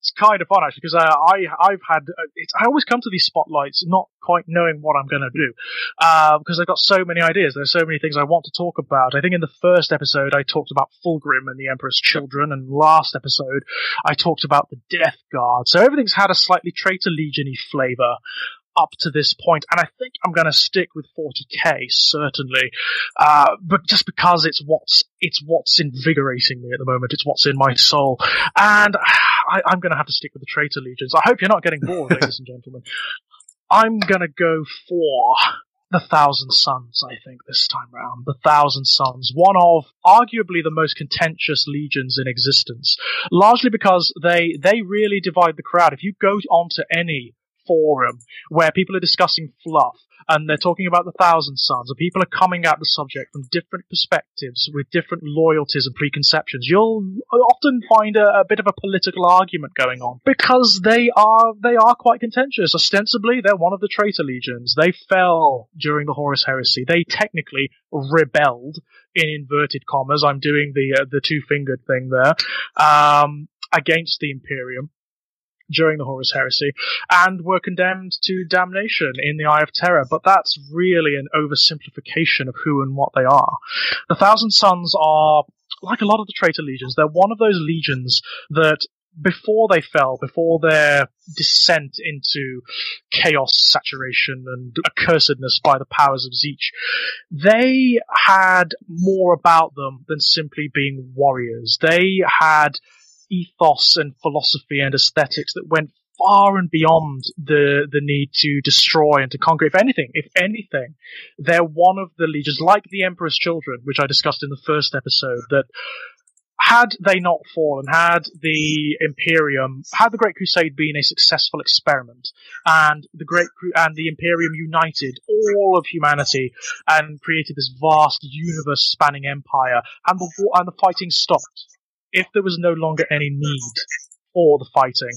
It's kind of fun, actually, because I always come to these spotlights not quite knowing what I'm going to do, because I've got so many ideas. There's so many things I want to talk about. I think in the first episode I talked about Fulgrim and the Emperor's Children, and last episode I talked about the Death Guard. So everything's had a slightly Traitor Legion-y flavour up to this point, and I think I'm going to stick with 40k, certainly, but just because it's what's invigorating me at the moment. It's what's in my soul, and I'm going to have to stick with the Traitor Legions. I hope you're not getting bored, ladies and gentlemen. I'm gonna go for the Thousand Sons, I think, this time round. The Thousand Sons, one of arguably the most contentious legions in existence, largely because they really divide the crowd. If you go onto any forum where people are discussing fluff and they're talking about the Thousand Sons and people are coming at the subject from different perspectives with different loyalties and preconceptions, you'll often find a bit of a political argument going on because they are quite contentious. Ostensibly, they're one of the traitor legions. They fell during the Horus Heresy. They technically rebelled, in inverted commas. I'm doing the two-fingered thing there, against the Imperium during the Horus Heresy, and were condemned to damnation in the Eye of Terror, but that's really an oversimplification of who and what they are. The Thousand Sons are, like a lot of the traitor legions, they're one of those legions that before they fell, before their descent into chaos, saturation, and accursedness by the powers of Zeech, they had more about them than simply being warriors. They had ethos and philosophy and aesthetics that went far and beyond the need to destroy and to conquer. If anything, they're one of the legions, like the Emperor's Children, which I discussed in the first episode, that had they not fallen, had the Great Crusade been a successful experiment, and the Imperium united all of humanity and created this vast universe-spanning empire, and the fighting stopped, if there was no longer any need for the fighting,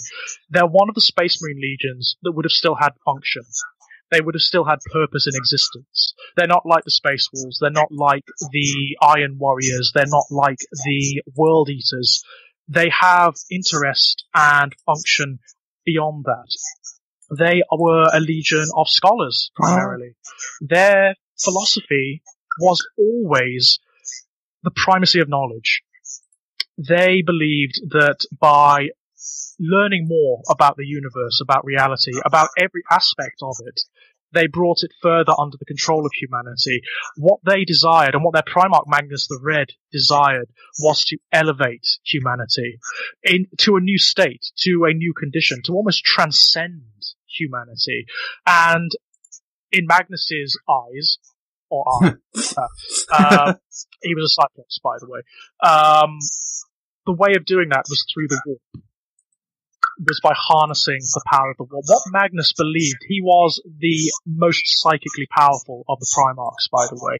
they're one of the Space Marine legions that would have still had function. They would have still had purpose in existence. They're not like the Space Wolves. They're not like the Iron Warriors. They're not like the World Eaters. They have interest and function beyond that. They were a legion of scholars, primarily. Their philosophy was always the primacy of knowledge. They believed that by learning more about the universe, about reality, about every aspect of it, they brought it further under the control of humanity. What they desired, and what their Primarch Magnus the Red desired, was to elevate humanity to a new state, to a new condition, to almost transcend humanity. And in Magnus's eyes, or eye, he was a Cyclops, by the way, the way of doing that was through the warp. Was by harnessing the power of the warp. What Magnus believed, he was the most psychically powerful of the Primarchs, by the way.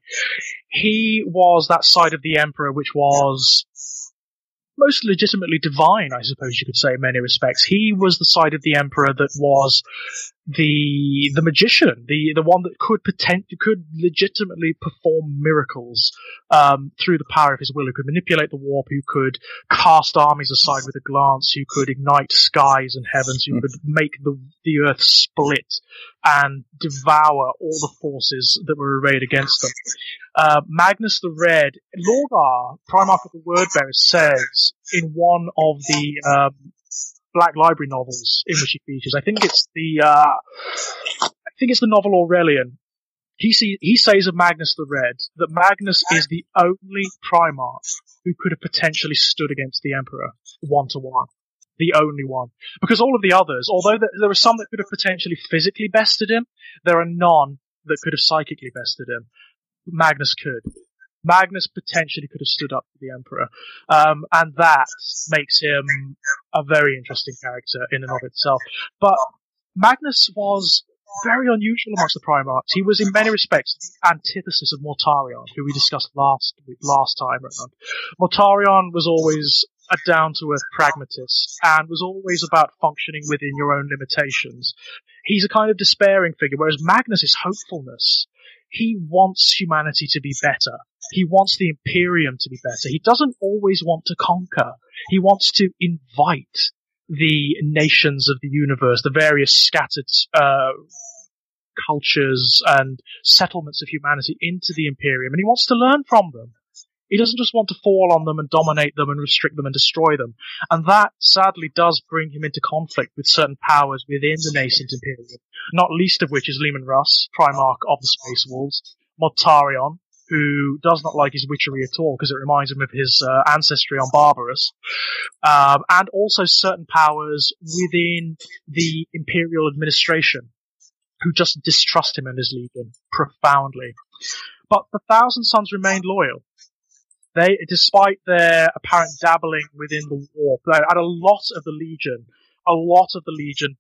He was that side of the Emperor which was most legitimately divine, I suppose you could say, in many respects. He was the side of the Emperor that was the magician, the one that could legitimately perform miracles through the power of his will, who could manipulate the warp, who could cast armies aside with a glance, who could ignite skies and heavens, who could make the earth split and devour all the forces that were arrayed against them. Magnus the Red, Lorgar, Primarch of the Wordbearers, says in one of the Black Library novels in which he features, I think it's the novel Aurelian. He says of Magnus the Red that Magnus is the only Primarch who could have potentially stood against the Emperor one-to-one. The only one. Because all of the others, although there are some that could have potentially physically bested him, there are none that could have psychically bested him. Magnus could. Magnus potentially could have stood up to the Emperor. And that makes him a very interesting character in and of itself. But Magnus was very unusual amongst the Primarchs. He was in many respects the antithesis of Mortarion, who we discussed last time around. Mortarion was always a down-to-earth pragmatist, and was always about functioning within your own limitations. He's a kind of despairing figure, whereas Magnus is hopefulness. He wants humanity to be better. He wants the Imperium to be better. He doesn't always want to conquer. He wants to invite the nations of the universe, the various scattered cultures and settlements of humanity into the Imperium, and he wants to learn from them. He doesn't just want to fall on them and dominate them and restrict them and destroy them. And that, sadly, does bring him into conflict with certain powers within the nascent Imperium, not least of which is Leman Russ, Primarch of the Space Wolves, Mortarion, who does not like his witchery at all because it reminds him of his ancestry on Barbarous, and also certain powers within the Imperial administration, who just distrust him and his legion profoundly. But the Thousand Sons remained loyal. They, despite their apparent dabbling within the warp, and a lot of the Legion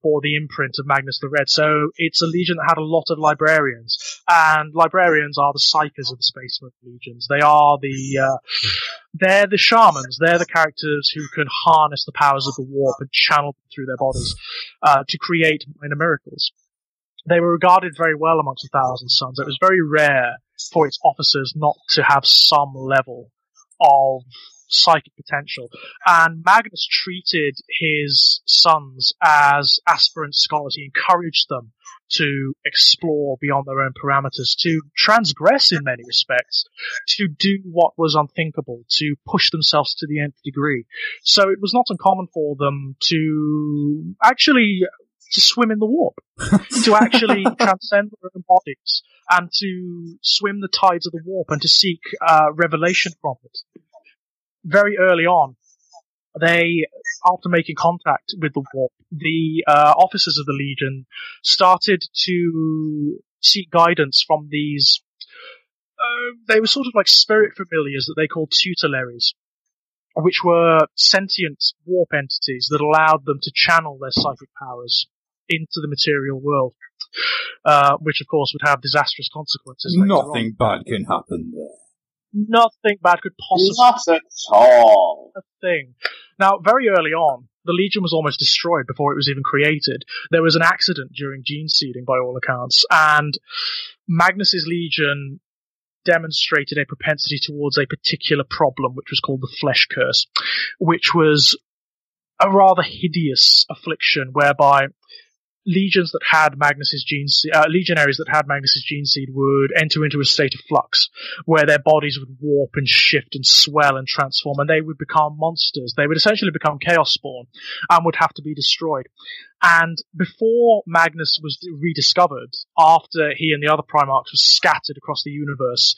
bore the imprint of Magnus the Red. So it's a legion that had a lot of librarians, and librarians are the psychers of the Space Marine legions. They are they're the shamans. They're the characters who can harness the powers of the warp and channel them through their bodies to create minor miracles. They were regarded very well amongst the Thousand Sons. It was very rare for its officers not to have some level of psychic potential. And Magnus treated his sons as aspirant scholars. He encouraged them to explore beyond their own parameters, to transgress in many respects, to do what was unthinkable, to push themselves to the nth degree. So it was not uncommon for them to swim in the warp, to actually transcend their own bodies, and to swim the tides of the warp and to seek revelation from it. Very early on, after making contact with the warp, the officers of the Legion started to seek guidance from these. They were sort of like spirit familiars that they called tutelaries, which were sentient warp entities that allowed them to channel their psychic powers into the material world, which of course would have disastrous consequences. Nothing bad can happen there. Nothing bad could possibly. Not at all. A thing. Now, very early on, the Legion was almost destroyed before it was even created. There was an accident during gene seeding, by all accounts, and Magnus's Legion demonstrated a propensity towards a particular problem, which was called the Flesh Curse, which was a rather hideous affliction whereby legions that had Magnus's legionaries that had Magnus's gene seed would enter into a state of flux, where their bodies would warp and shift and swell and transform, and they would become monsters. They would essentially become chaos spawn and would have to be destroyed. And before Magnus was rediscovered, after he and the other Primarchs were scattered across the universe,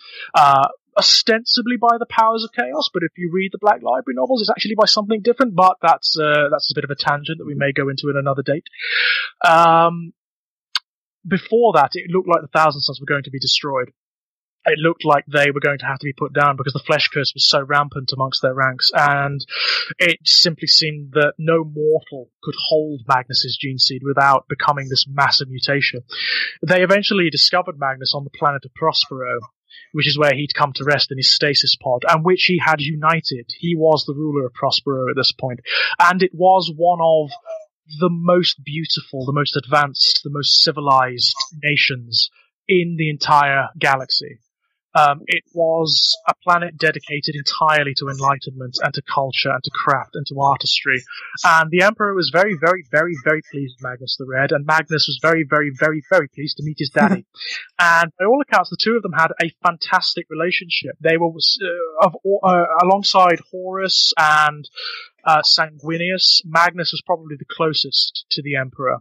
ostensibly by the powers of chaos, but if you read the Black Library novels, it's actually by something different, but that's a bit of a tangent that we may go into in another date. Before that, it looked like the Thousand Sons were going to be destroyed. It looked like they were going to have to be put down because the Flesh Curse was so rampant amongst their ranks, and it simply seemed that no mortal could hold Magnus's gene seed without becoming this massive mutation. They eventually discovered Magnus on the planet of Prospero, which is where he'd come to rest in his stasis pod, and which he had united. He was the ruler of Prospero at this point, and it was one of the most beautiful, the most advanced, the most civilized nations in the entire galaxy. It was a planet dedicated entirely to enlightenment and to culture and to craft and to artistry. And the Emperor was very, very, very, very pleased with Magnus the Red, and Magnus was very, very, very, very pleased to meet his daddy. And by all accounts, the two of them had a fantastic relationship. They were, alongside Horus and Sanguinius, Magnus was probably the closest to the Emperor.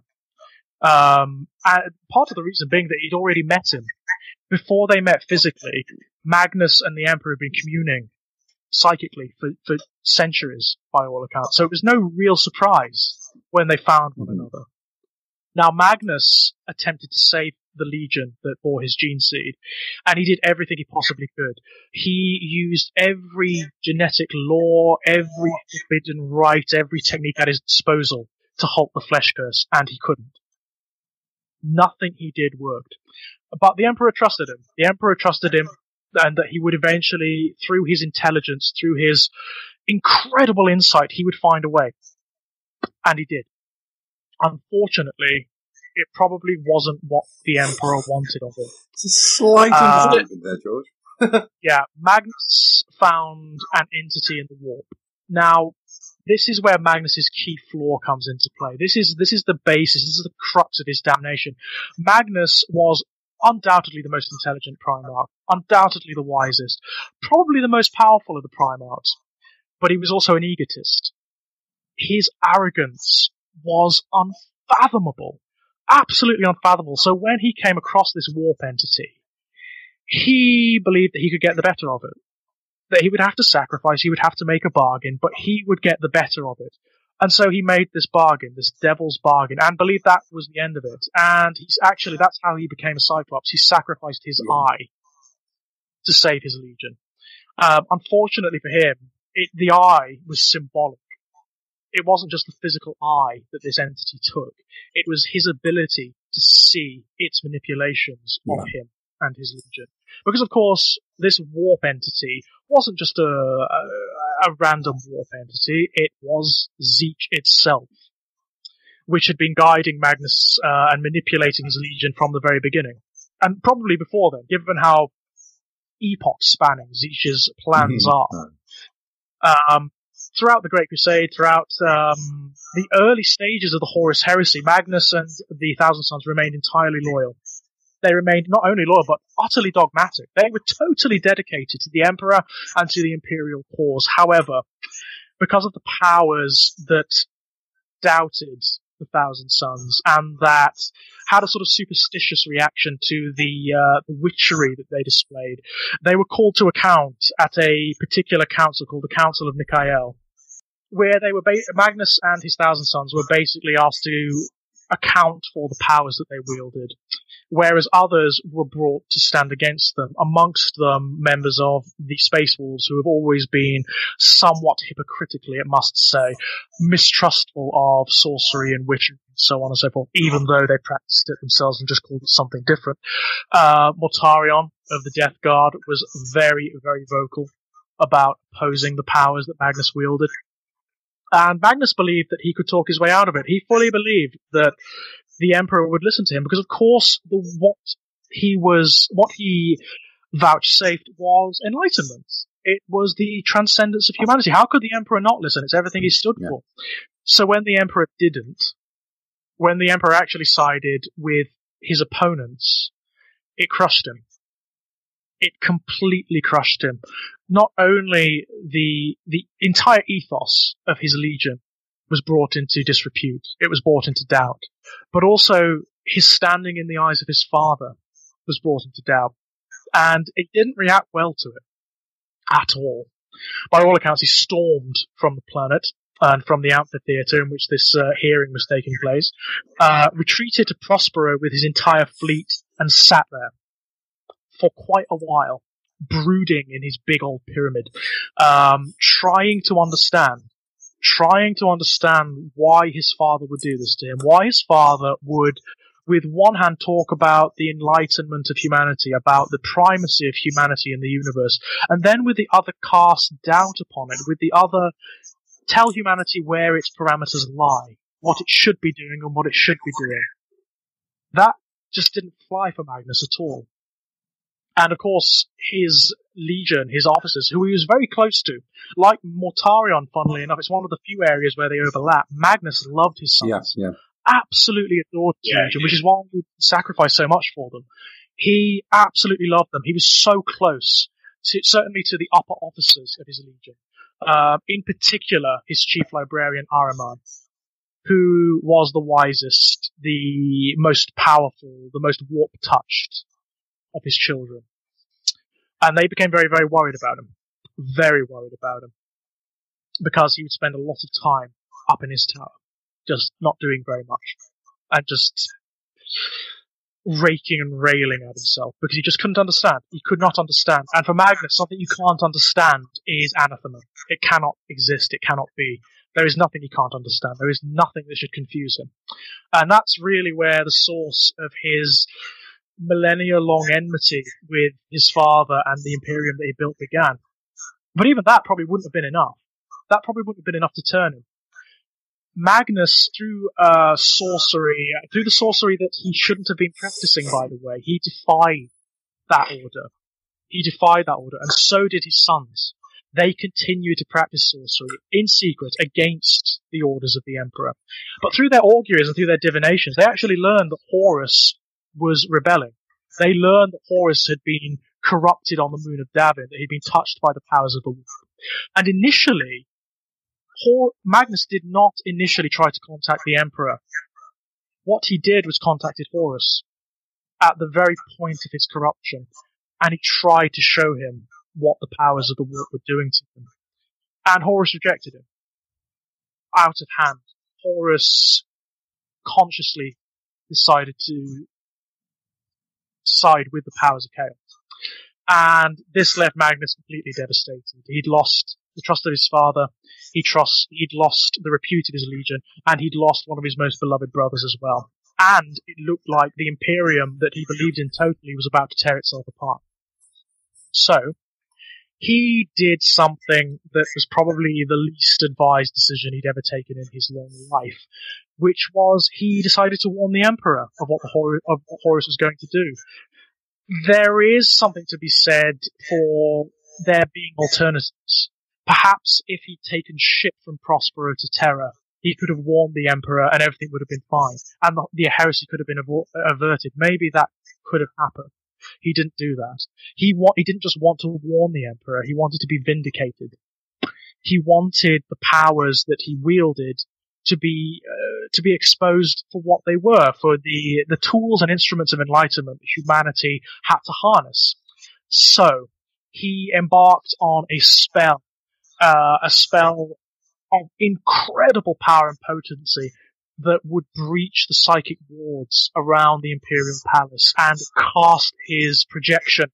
And part of the reason being that he'd already met him. Before they met physically, Magnus and the Emperor had been communing psychically for centuries, by all accounts. So it was no real surprise when they found one another. Now, Magnus attempted to save the Legion that bore his gene seed, and he did everything he possibly could. He used every genetic law, every forbidden rite, every technique at his disposal to halt the Flesh Curse, and he couldn't. Nothing he did worked. But the Emperor trusted him. The Emperor trusted him, and that he would eventually, through his intelligence, through his incredible insight, he would find a way. And he did. Unfortunately, it probably wasn't what the Emperor wanted of him. It's a slight improvement there, George. Yeah, Magnus found an entity in the warp. Now, this is where Magnus's key flaw comes into play. This is the basis, this is the crux of his damnation. Magnus was undoubtedly the most intelligent Primarch, undoubtedly the wisest, probably the most powerful of the Primarchs, but he was also an egotist. His arrogance was unfathomable, absolutely unfathomable. So when he came across this warp entity, he believed that he could get the better of it, that he would have to sacrifice, he would have to make a bargain, but he would get the better of it. And so he made this bargain, this devil's bargain, and believed that was the end of it. And that's how he became a Cyclops. He sacrificed his eye to save his legion. Unfortunately for him, the eye was symbolic. It wasn't just the physical eye that this entity took. It was his ability to see its manipulations of him and his legion. Because, of course, this warp entity wasn't just a random warp entity. It was Zeech itself, which had been guiding Magnus and manipulating his legion from the very beginning. And probably before then, given how epoch-spanning Zeech's plans are. Throughout the Great Crusade, throughout the early stages of the Horus Heresy, Magnus and the Thousand Sons remained entirely loyal. They remained not only loyal, but utterly dogmatic. They were totally dedicated to the Emperor and to the Imperial cause. However, because of the powers that doubted the Thousand Sons and that had a sort of superstitious reaction to the witchery that they displayed, they were called to account at a particular council called the Council of Nicael, where they were Magnus and his Thousand Sons were basically asked to account for the powers that they wielded, whereas others were brought to stand against them, amongst them members of the Space Wolves, who have always been somewhat hypocritically, it must say, mistrustful of sorcery and witchery and so on and so forth, even though they practiced it themselves and just called it something different. Mortarion of the Death Guard was very, very vocal about opposing the powers that Magnus wielded. And Magnus believed that he could talk his way out of it. He fully believed that the Emperor would listen to him because, of course, what he vouchsafed was enlightenment. It was the transcendence of humanity. How could the Emperor not listen? It's everything he stood for. So when the Emperor didn't, when the Emperor actually sided with his opponents, it crushed him. It completely crushed him. Not only the entire ethos of his legion was brought into disrepute, it was brought into doubt, but also his standing in the eyes of his father was brought into doubt, and it didn't react well to it at all. By all accounts, he stormed from the planet and from the amphitheater in which this hearing was taking place, retreated to Prospero with his entire fleet, and sat there for quite a while, brooding in his big old pyramid, trying to understand why his father would do this to him, why his father would, with one hand, talk about the enlightenment of humanity, about the primacy of humanity in the universe, and then with the other cast doubt upon it, with the other tell humanity where its parameters lie, what it should be doing and what it should be doing. That just didn't fly for Magnus at all. And of course, his legion, his officers, who he was very close to, like Mortarion, funnily enough, it's one of the few areas where they overlap. Magnus loved his sons. Absolutely adored his legion, which is why he sacrificed so much for them. He absolutely loved them. He was so close, certainly to the upper officers of his legion. In particular, his chief librarian, Ahriman, who was the wisest, the most powerful, the most warp-touched of his children. And they became very, very worried about him. Very worried about him. Because he would spend a lot of time up in his tower, just not doing very much. And just raking and railing at himself, because he just couldn't understand. He could not understand. And for Magnus, something you can't understand is anathema. It cannot exist. It cannot be. There is nothing he can't understand. There is nothing that should confuse him. And that's really where the source of his millennia-long enmity with his father and the Imperium that he built began. But even that probably wouldn't have been enough. That probably wouldn't have been enough to turn him. Magnus, through the sorcery that he shouldn't have been practicing, by the way, he defied that order. And so did his sons. They continued to practice sorcery in secret against the orders of the Emperor. But through their auguries and through their divinations, they actually learned that Horus was rebelling. They learned that Horus had been corrupted on the moon of Davin, that he'd been touched by the powers of the warp. And initially, Magnus did not initially try to contact the Emperor. What he did was contacted Horus at the very point of his corruption, and he tried to show him what the powers of the warp were doing to him. And Horus rejected him. out of hand. Horus consciously decided to side with the powers of chaos. And this left Magnus completely devastated. He'd lost the trust of his father, he'd lost the repute of his legion, and he'd lost one of his most beloved brothers as well. And it looked like the Imperium that he believed in totally was about to tear itself apart. So, he did something that was probably the least advised decision he'd ever taken in his long life, which was he decided to warn the Emperor of what Horus was going to do. There is something to be said for there being alternatives. Perhaps if he'd taken ship from Prospero to Terra, he could have warned the Emperor and everything would have been fine, and the heresy could have been averted. Maybe that could have happened. He didn't do that. He didn't just want to warn the Emperor, he wanted to be vindicated. He wanted the powers that he wielded to be exposed for what they were, for the tools and instruments of enlightenment that humanity had to harness. So, he embarked on a spell of incredible power and potency that would breach the psychic wards around the Imperial Palace and cast his projection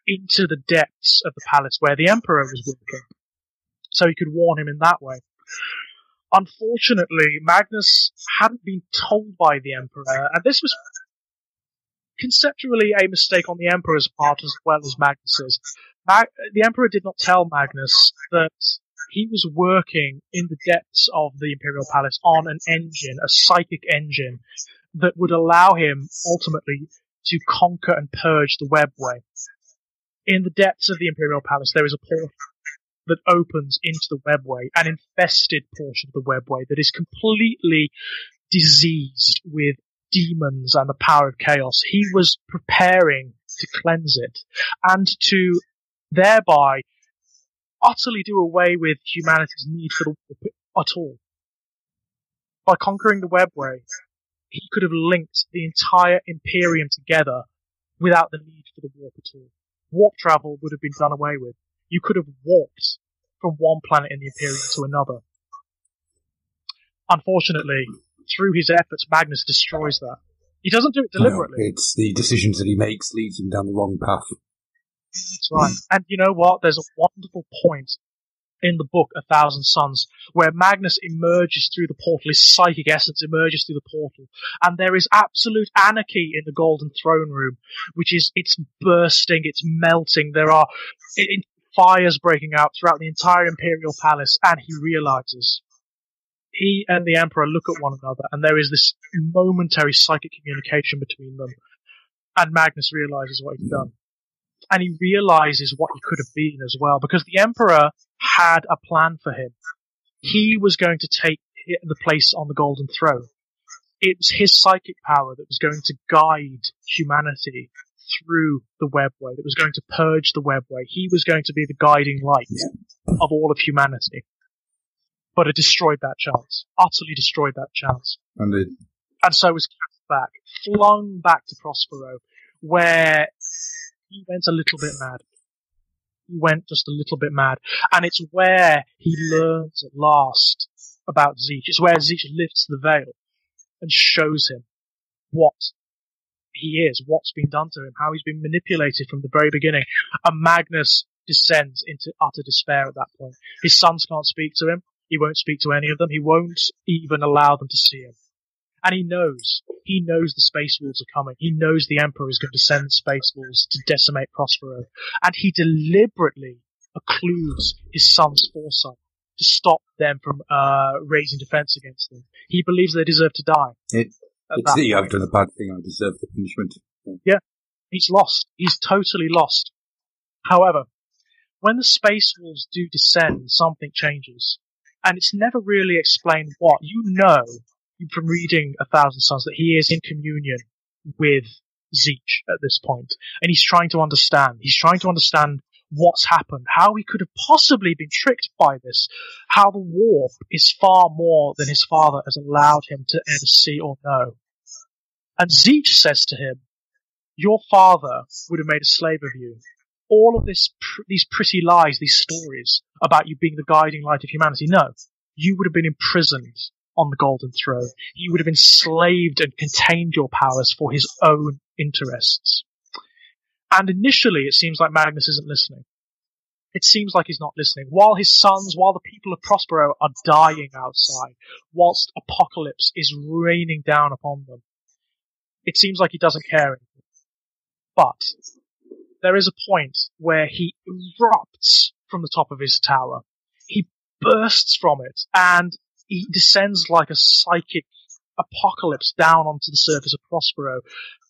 into the depths of the palace where the Emperor was working, so he could warn him in that way. Unfortunately, Magnus hadn't been told by the Emperor, and this was conceptually a mistake on the Emperor's part as well as Magnus's. The Emperor did not tell Magnus that he was working in the depths of the Imperial Palace on an engine, a psychic engine, that would allow him ultimately to conquer and purge the Webway. In the depths of the Imperial Palace, there is a portal that opens into the Webway, an infested portion of the Webway that is completely diseased with demons and the power of chaos. He was preparing to cleanse it and to thereby utterly do away with humanity's need for the warp at all. By conquering the Webway, he could have linked the entire Imperium together without the need for the warp at all. Warp travel would have been done away with. You could have warped from one planet in the Imperium to another. Unfortunately, through his efforts, Magnus destroys that. He doesn't do it deliberately. No, it's the decisions that he makes leads him down the wrong path. That's right. And you know what? There's a wonderful point in the book, 1,000 Suns, where Magnus emerges through the portal, his psychic essence emerges through the portal, and there is absolute anarchy in the Golden Throne Room, it's bursting, it's melting, there are fires breaking out throughout the entire Imperial Palace, and he realizes. He and the Emperor look at one another, and there is this momentary psychic communication between them, and Magnus realizes what he's done. And he realizes what he could have been as well, because the Emperor had a plan for him. He was going to take the place on the Golden Throne. It was his psychic power that was going to guide humanity through the Webway, that was going to purge the Webway. He was going to be the guiding light of all of humanity. But it destroyed that chance. Utterly destroyed that chance. And so was cast back, flung back to Prospero, where he went a little bit mad. He went just a little bit mad. And it's where he learns at last about Tzeentch. It's where Tzeentch lifts the veil and shows him what he is, what's been done to him, how he's been manipulated from the very beginning. And Magnus descends into utter despair at that point. His sons can't speak to him. He won't speak to any of them. He won't even allow them to see him. And he knows the Space Wolves are coming. He knows the Emperor is going to send the Space Wolves to decimate Prospero. And he deliberately occludes his son's foresight to stop them from raising defense against them. He believes they deserve to die. it's that I've done a bad thing, I deserve the punishment. Yeah, he's lost. He's totally lost. However, when the Space Wolves do descend, something changes. And it's never really explained what. You know from reading 1,000 Suns that he is in communion with Tzeentch at this point. And he's trying to understand. He's trying to understand what's happened, how he could have possibly been tricked by this, how the warp is far more than his father has allowed him to ever see or know. And Tzeentch says to him, your father would have made a slave of you. All of these pretty lies, these stories about you being the guiding light of humanity, no. you would have been imprisoned on the Golden Throne. He would have enslaved and contained your powers for his own interests. And initially, it seems like Magnus isn't listening. It seems like he's not listening. While his sons, while the people of Prospero are dying outside, whilst apocalypse is raining down upon them, it seems like he doesn't care anymore. But there is a point where he erupts from the top of his tower. He bursts from it, and he descends like a psychic apocalypse down onto the surface of Prospero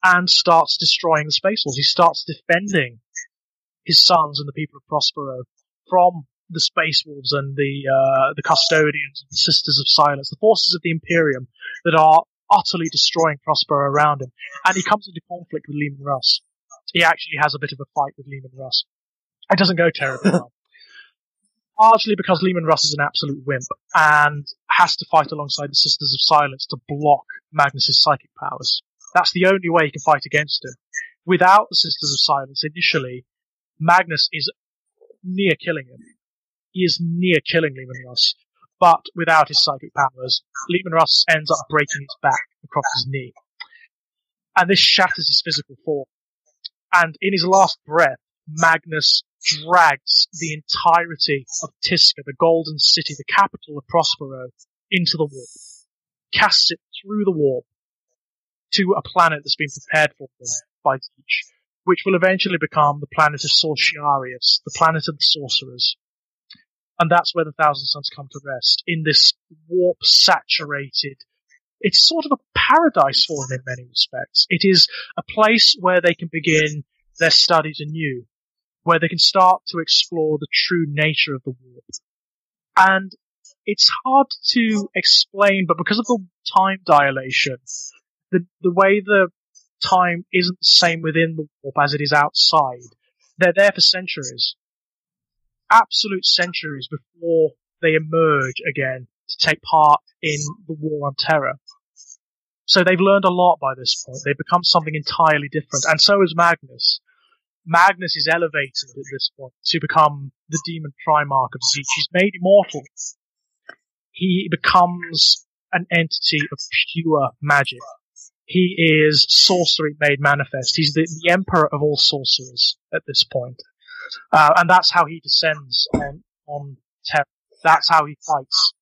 and starts destroying the Space Wolves. He starts defending his sons and the people of Prospero from the Space Wolves and the Custodians and the Sisters of Silence, the forces of the Imperium that are utterly destroying Prospero around him. And he comes into conflict with Leman Russ. He actually has a bit of a fight with Leman Russ. It doesn't go terribly well. Largely because Leman Russ is an absolute wimp and has to fight alongside the Sisters of Silence to block Magnus's psychic powers. That's the only way he can fight against him. Without the Sisters of Silence, initially, Magnus is near killing him. He is near killing Leman Russ. But without his psychic powers, Leman Russ ends up breaking his back across his knee. And this shatters his physical form. And in his last breath, Magnus drags the entirety of Tisca, the Golden City, the capital of Prospero, into the warp. Casts it through the warp to a planet that's been prepared for them by Zeech, which will eventually become the planet of Sorciarius, the planet of the sorcerers. And that's where the Thousand Suns come to rest, in this warp-saturated... It's sort of a paradise for them in many respects. It is a place where they can begin their studies anew, where they can start to explore the true nature of the warp. And it's hard to explain, but because of the time dilation, the way the time isn't the same within the warp as it is outside, they're there for centuries. Absolute centuries before they emerge again to take part in the War on Terror. So they've learned a lot by this point. They've become something entirely different. And so is Magnus. Magnus is elevated at this point to become the demon Primarch of Zeech. He's made immortal. He becomes an entity of pure magic. He is sorcery made manifest. He's the emperor of all sorcerers at this point. And that's how he descends on Terror. That's how he fights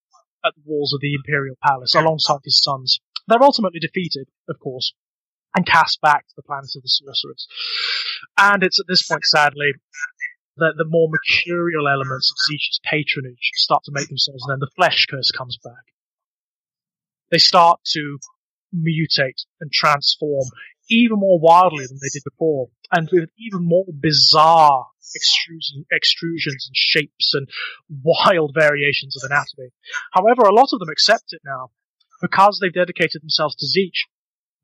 at the walls of the Imperial Palace alongside his sons. They're ultimately defeated, of course, and cast back to the planet of the sorcerers. And it's at this point, sadly, that the more mercurial elements of Zeech's patronage start to make themselves known. The flesh curse comes back. They start to mutate and transform even more wildly than they did before, and with even more bizarre extrusions and shapes and wild variations of anatomy. However, a lot of them accept it now, because they've dedicated themselves to Zeech,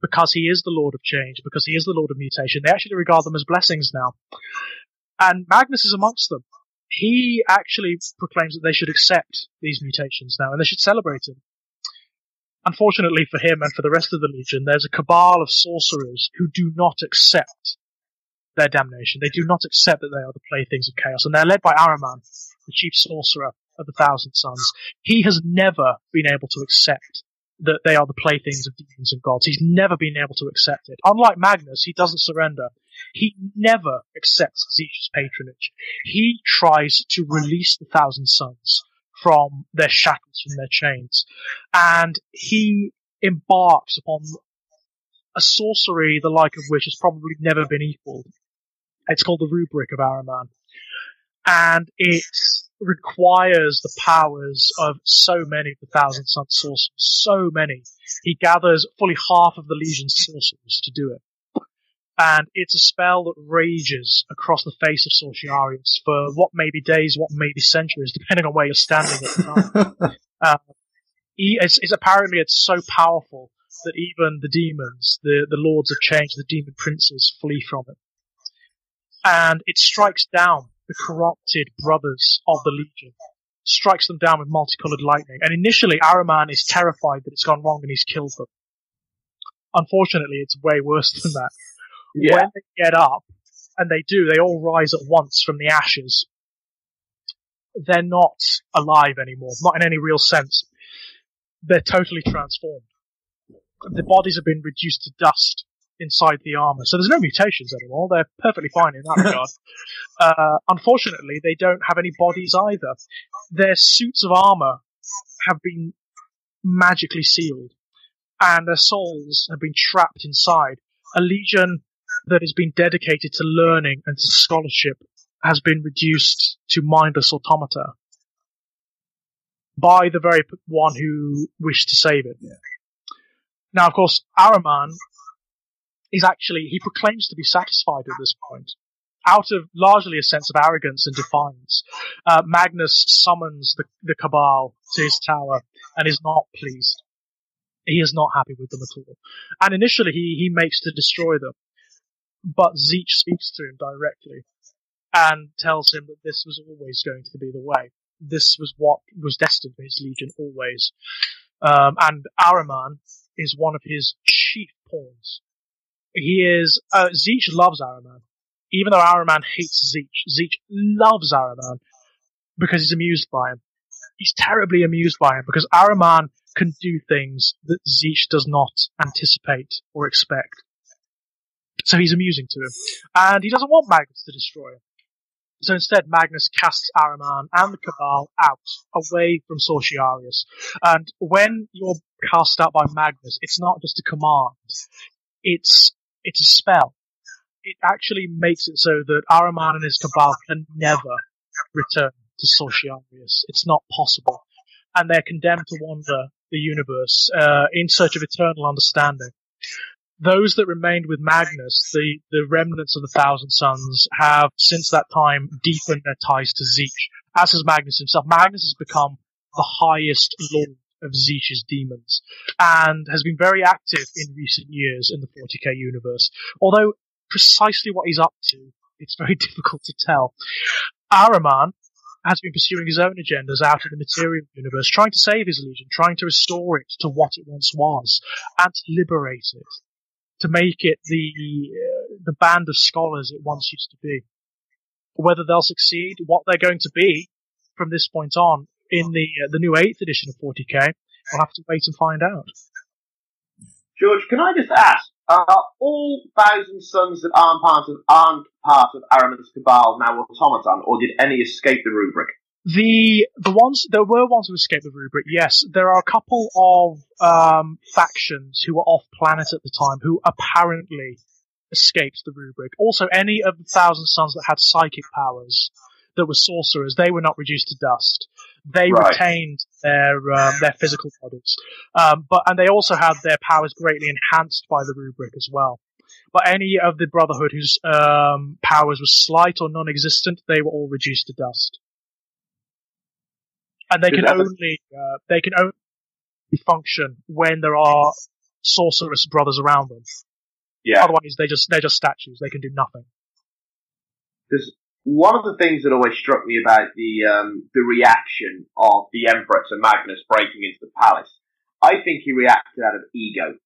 because he is the Lord of Change, because he is the Lord of Mutation. They actually regard them as blessings now. And Magnus is amongst them. He actually proclaims that they should accept these mutations now, and they should celebrate him. Unfortunately for him and for the rest of the Legion, there's a cabal of sorcerers who do not accept their damnation. They do not accept that they are the playthings of chaos, and they're led by Araman, the chief sorcerer of the Thousand Suns. He has never been able to accept that they are the playthings of demons and gods. He's never been able to accept it. Unlike Magnus, he doesn't surrender. He never accepts Zeech's patronage. He tries to release the Thousand Suns from their shackles, from their chains. And he embarks upon a sorcery the like of which has probably never been equaled. It's called the Rubric of Araman. And it requires the powers of so many of the Thousand Sun sorcerers. So many. He gathers fully half of the Legion's sorcerers to do it. And it's a spell that rages across the face of Sorciarius for what may be days, what may be centuries, depending on where you're standing at the time. Apparently it's so powerful that even the demons, the Lords of Change, the demon princes, flee from it. And it strikes down the corrupted brothers of the Legion. Strikes them down with multicolored lightning. And initially, Araman is terrified that it's gone wrong and he's killed them. Unfortunately, it's way worse than that. Yeah. When they get up, and they do, they all rise at once from the ashes. they're not alive anymore, not in any real sense. They're totally transformed. The bodies have been reduced to dust inside the armor, so there's no mutations anymore. They're perfectly fine in that regard. Unfortunately, they don't have any bodies either. Their suits of armor have been magically sealed, and their souls have been trapped inside. A legion that has been dedicated to learning and to scholarship has been reduced to mindless automata by the very one who wished to save it. Yeah. Now, of course, Ahriman is actually, he proclaims to be satisfied at this point, out of largely a sense of arrogance and defiance. Magnus summons the Cabal to his tower and is not pleased. He is not happy with them at all. And initially he makes to destroy them. But Zeech speaks to him directly and tells him that this was always going to be the way. This was what was destined for his legion always. And Ahriman is one of his chief pawns. Zeech loves Ahriman. Even though Ahriman hates Zeech, Zeech loves Ahriman because he's amused by him. He's terribly amused by him because Ahriman can do things that Zeech does not anticipate or expect. So he's amusing to him. And he doesn't want Magnus to destroy him. So instead, Magnus casts Ahriman and the Cabal out, away from Sorciarius. And when you're cast out by Magnus, it's not just a command. It's a spell. It actually makes it so that Ahriman and his Cabal can never return to Sorciarius. It's not possible. And they're condemned to wander the universe in search of eternal understanding. Those that remained with Magnus, the remnants of the Thousand Sons, have since that time deepened their ties to Zeech, as has Magnus himself. Magnus has become the highest lord of Zeech's demons, and has been very active in recent years in the 40k universe. Although precisely what he's up to, it's very difficult to tell. Ahriman has been pursuing his own agendas out of the material universe, trying to save his legion, trying to restore it to what it once was, and to liberate it, to make it the band of scholars it once used to be. Whether they'll succeed, what they're going to be from this point on in the new 8th edition of 40k, we'll have to wait and find out. George, can I just ask, are all Thousand Sons that aren't part of Ahriman's Cabal now automaton, or did any escape the rubric? There were ones who escaped the rubric, yes. There are a couple of factions who were off planet at the time who apparently escaped the rubric. Also, any of the Thousand Sons that had psychic powers, that were sorcerers, they were not reduced to dust. They retained their physical bodies. And they also had their powers greatly enhanced by the rubric as well. But any of the Brotherhood whose powers were slight or non-existent, they were all reduced to dust. And they can only function when there are sorceress brothers around them. Yeah. Otherwise, they're just statues. They can do nothing. Because one of the things that always struck me about the reaction of the Emperor to Magnus breaking into the palace, I think he reacted out of ego.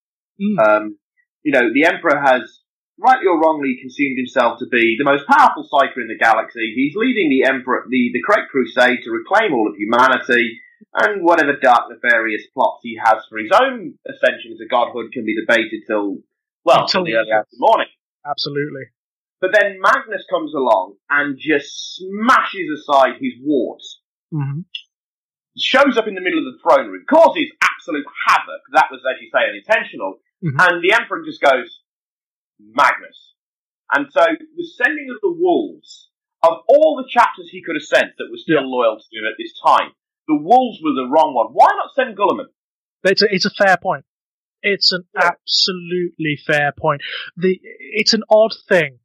The Emperor has, rightly or wrongly, consumed himself to be the most powerful psyker in the galaxy. He's leading the Emperor, the correct crusade to reclaim all of humanity, and whatever dark nefarious plots he has for his own ascension to godhood can be debated till the early hours of the morning. Absolutely. But then Magnus comes along and just smashes aside his wards. Mm-hmm. Shows up in the middle of the throne room, causes absolute havoc. That was, as you say, unintentional. Mm-hmm. And the Emperor just goes, Magnus. And so the sending of the wolves, of all the chapters he could have sent that were still loyal to him at this time, the wolves were the wrong one. Why not send Gulliman? It's a fair point. It's an absolutely fair point. It's an odd thing.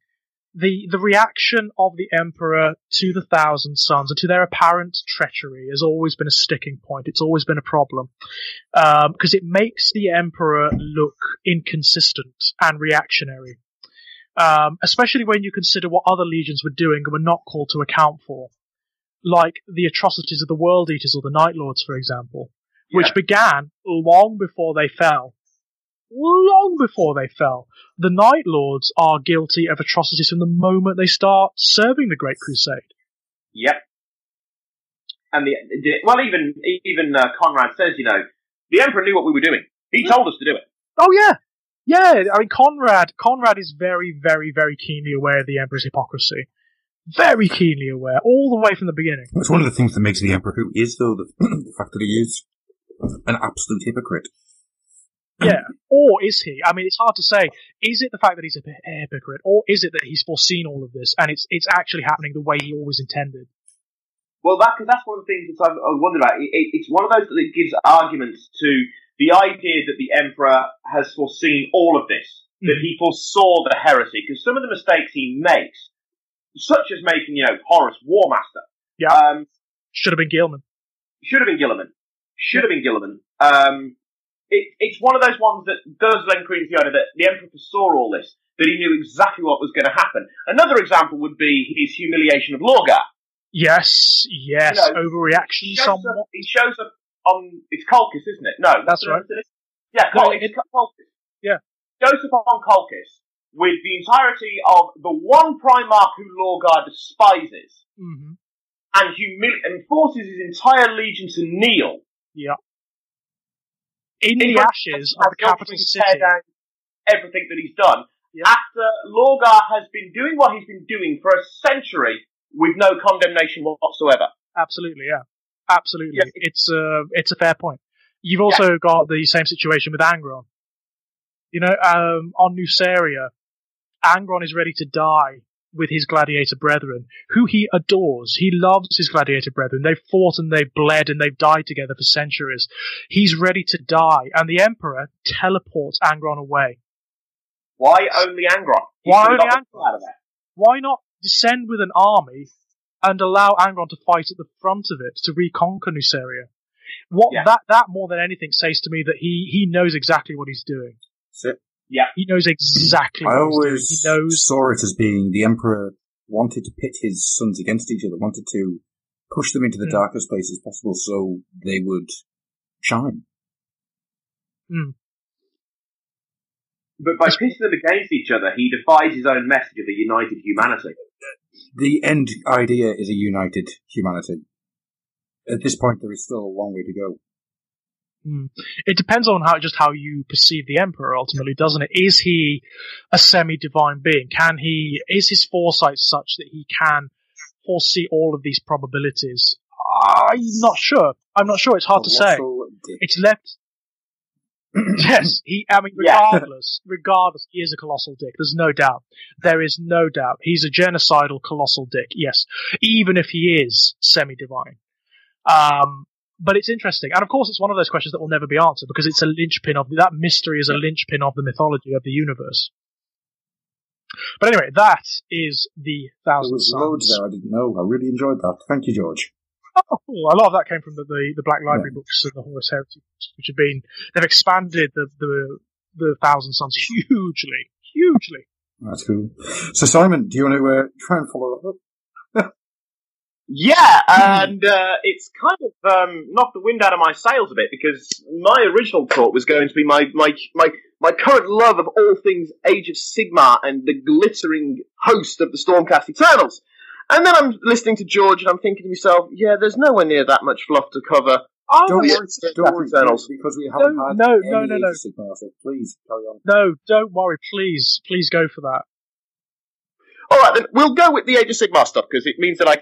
The reaction of the Emperor to the Thousand Sons and to their apparent treachery has always been a sticking point. It's always been a problem. Because it makes the Emperor look inconsistent and reactionary. Especially when you consider what other legions were doing and were not called to account for. Like the atrocities of the World Eaters or the Night Lords, for example. Which began long before they fell. Long before they fell. The Night Lords are guilty of atrocities from the moment they start serving the Great Crusade. Yep. And even Conrad says, the Emperor knew what we were doing. He told us to do it. Oh yeah, yeah. I mean, Conrad is very, very, very keenly aware of the Emperor's hypocrisy. Very keenly aware, all the way from the beginning. It's one of the things that makes the Emperor who he is, though, the fact that he is an absolute hypocrite. Yeah, or is he? I mean, it's hard to say. Is it the fact that he's a hypocrite, or is it that he's foreseen all of this and it's actually happening the way he always intended? Well, that's one of the things that I've wondered about. It's one of those that gives arguments to the idea that the Emperor has foreseen all of this, that he foresaw the heresy, because some of the mistakes he makes, such as making, Horus War Master. Yeah. Should have been Gilman. It's one of those ones that does lend credence to the idea that the Emperor foresaw all this, that he knew exactly what was going to happen. Another example would be his humiliation of Lorgar. Yes, overreaction somewhat. He shows up on, it's Colchis, isn't it? No. That's right. Yeah, it's Colchis. Yeah. Shows up on Colchis with the entirety of the one Primarch who Lorgar despises, and forces his entire legion to kneel. Yeah. In the ashes of the capital city. Tear down everything that he's done. Yep. After Lorgar has been doing what he's been doing for a century with no condemnation whatsoever. Absolutely, yeah. Absolutely. Yes. It's a fair point. You've also got the same situation with Angron. On Nuceria, Angron is ready to die with his gladiator brethren, who he adores. He loves his gladiator brethren. They've fought and they've bled and they've died together for centuries. He's ready to die, and the Emperor teleports Angron away. Why only Angron? Why only Angron? Why not descend with an army and allow Angron to fight at the front of it to reconquer Nuceria? That more than anything says to me that he knows exactly what he's doing. Yeah, he knows exactly what he's doing. I always saw it as being the Emperor wanted to pit his sons against each other, wanted to push them into the darkest places possible so they would shine. But by pitting them against each other, he defies his own message of a united humanity. The end idea is a united humanity. At this point, there is still a long way to go. It depends on how you perceive the Emperor ultimately, doesn't it? Is he a semi-divine being? Is his foresight such that he can foresee all of these probabilities? I'm not sure. It's hard to say. It's left. Yes, regardless, he is a colossal dick. There's no doubt. There is no doubt. He's a genocidal colossal dick. Yes, even if he is semi-divine. But it's interesting. And of course, it's one of those questions that will never be answered because it's a linchpin that mystery is a linchpin of the mythology of the universe. But anyway, that is the Thousand Suns. There was loads there I didn't know. I really enjoyed that. Thank you, George. Oh, cool. A lot of that came from the Black Library books and the Horus Heresy books, which they've expanded the Thousand Suns hugely. That's cool. So Simon, do you want to try and follow that up? Yeah, and it's kind of knocked the wind out of my sails a bit because my original thought was going to be my current love of all things Age of Sigmar and the glittering host of the Stormcast Eternals. And then I'm listening to George and I'm thinking to myself, yeah, there's nowhere near that much fluff to cover. Don't worry, Eternals, because we haven't had any Age of Sigmar, so please carry on. No, don't worry, please go for that. All right, then we'll go with the Age of Sigmar stuff because it means that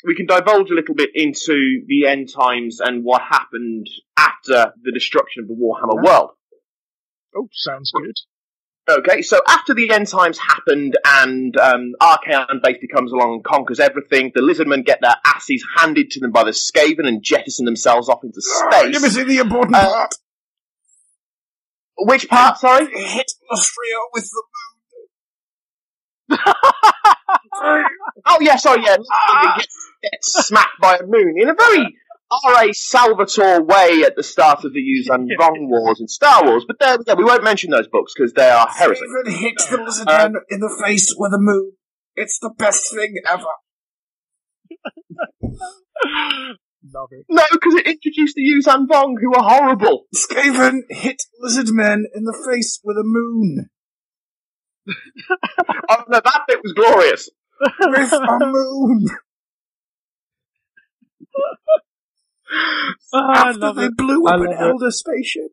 we can divulge a little bit into the end times and what happened after the destruction of the Warhammer world. Oh, sounds good. Okay, so after the end times happened and Archaon basically comes along and conquers everything, the Lizardmen get their asses handed to them by the Skaven and jettison themselves off into space. You're missing the important part. Which part, sorry? Hit Austria with the Oh, yeah, sorry, yeah. Gets smacked by a moon in a very R.A. Salvatore way at the start of the Yuuzhan Vong Wars in Star Wars, but we won't mention those books because they are heresy. Even hit the Lizardman in the face with a moon. It's the best thing ever. Love it. No, because it introduced the Yuuzhan Vong, who are horrible. Skaven hit Lizardmen in the face with a moon. Oh, no, that bit was glorious. With a moon. After they blew up an Elder spaceship.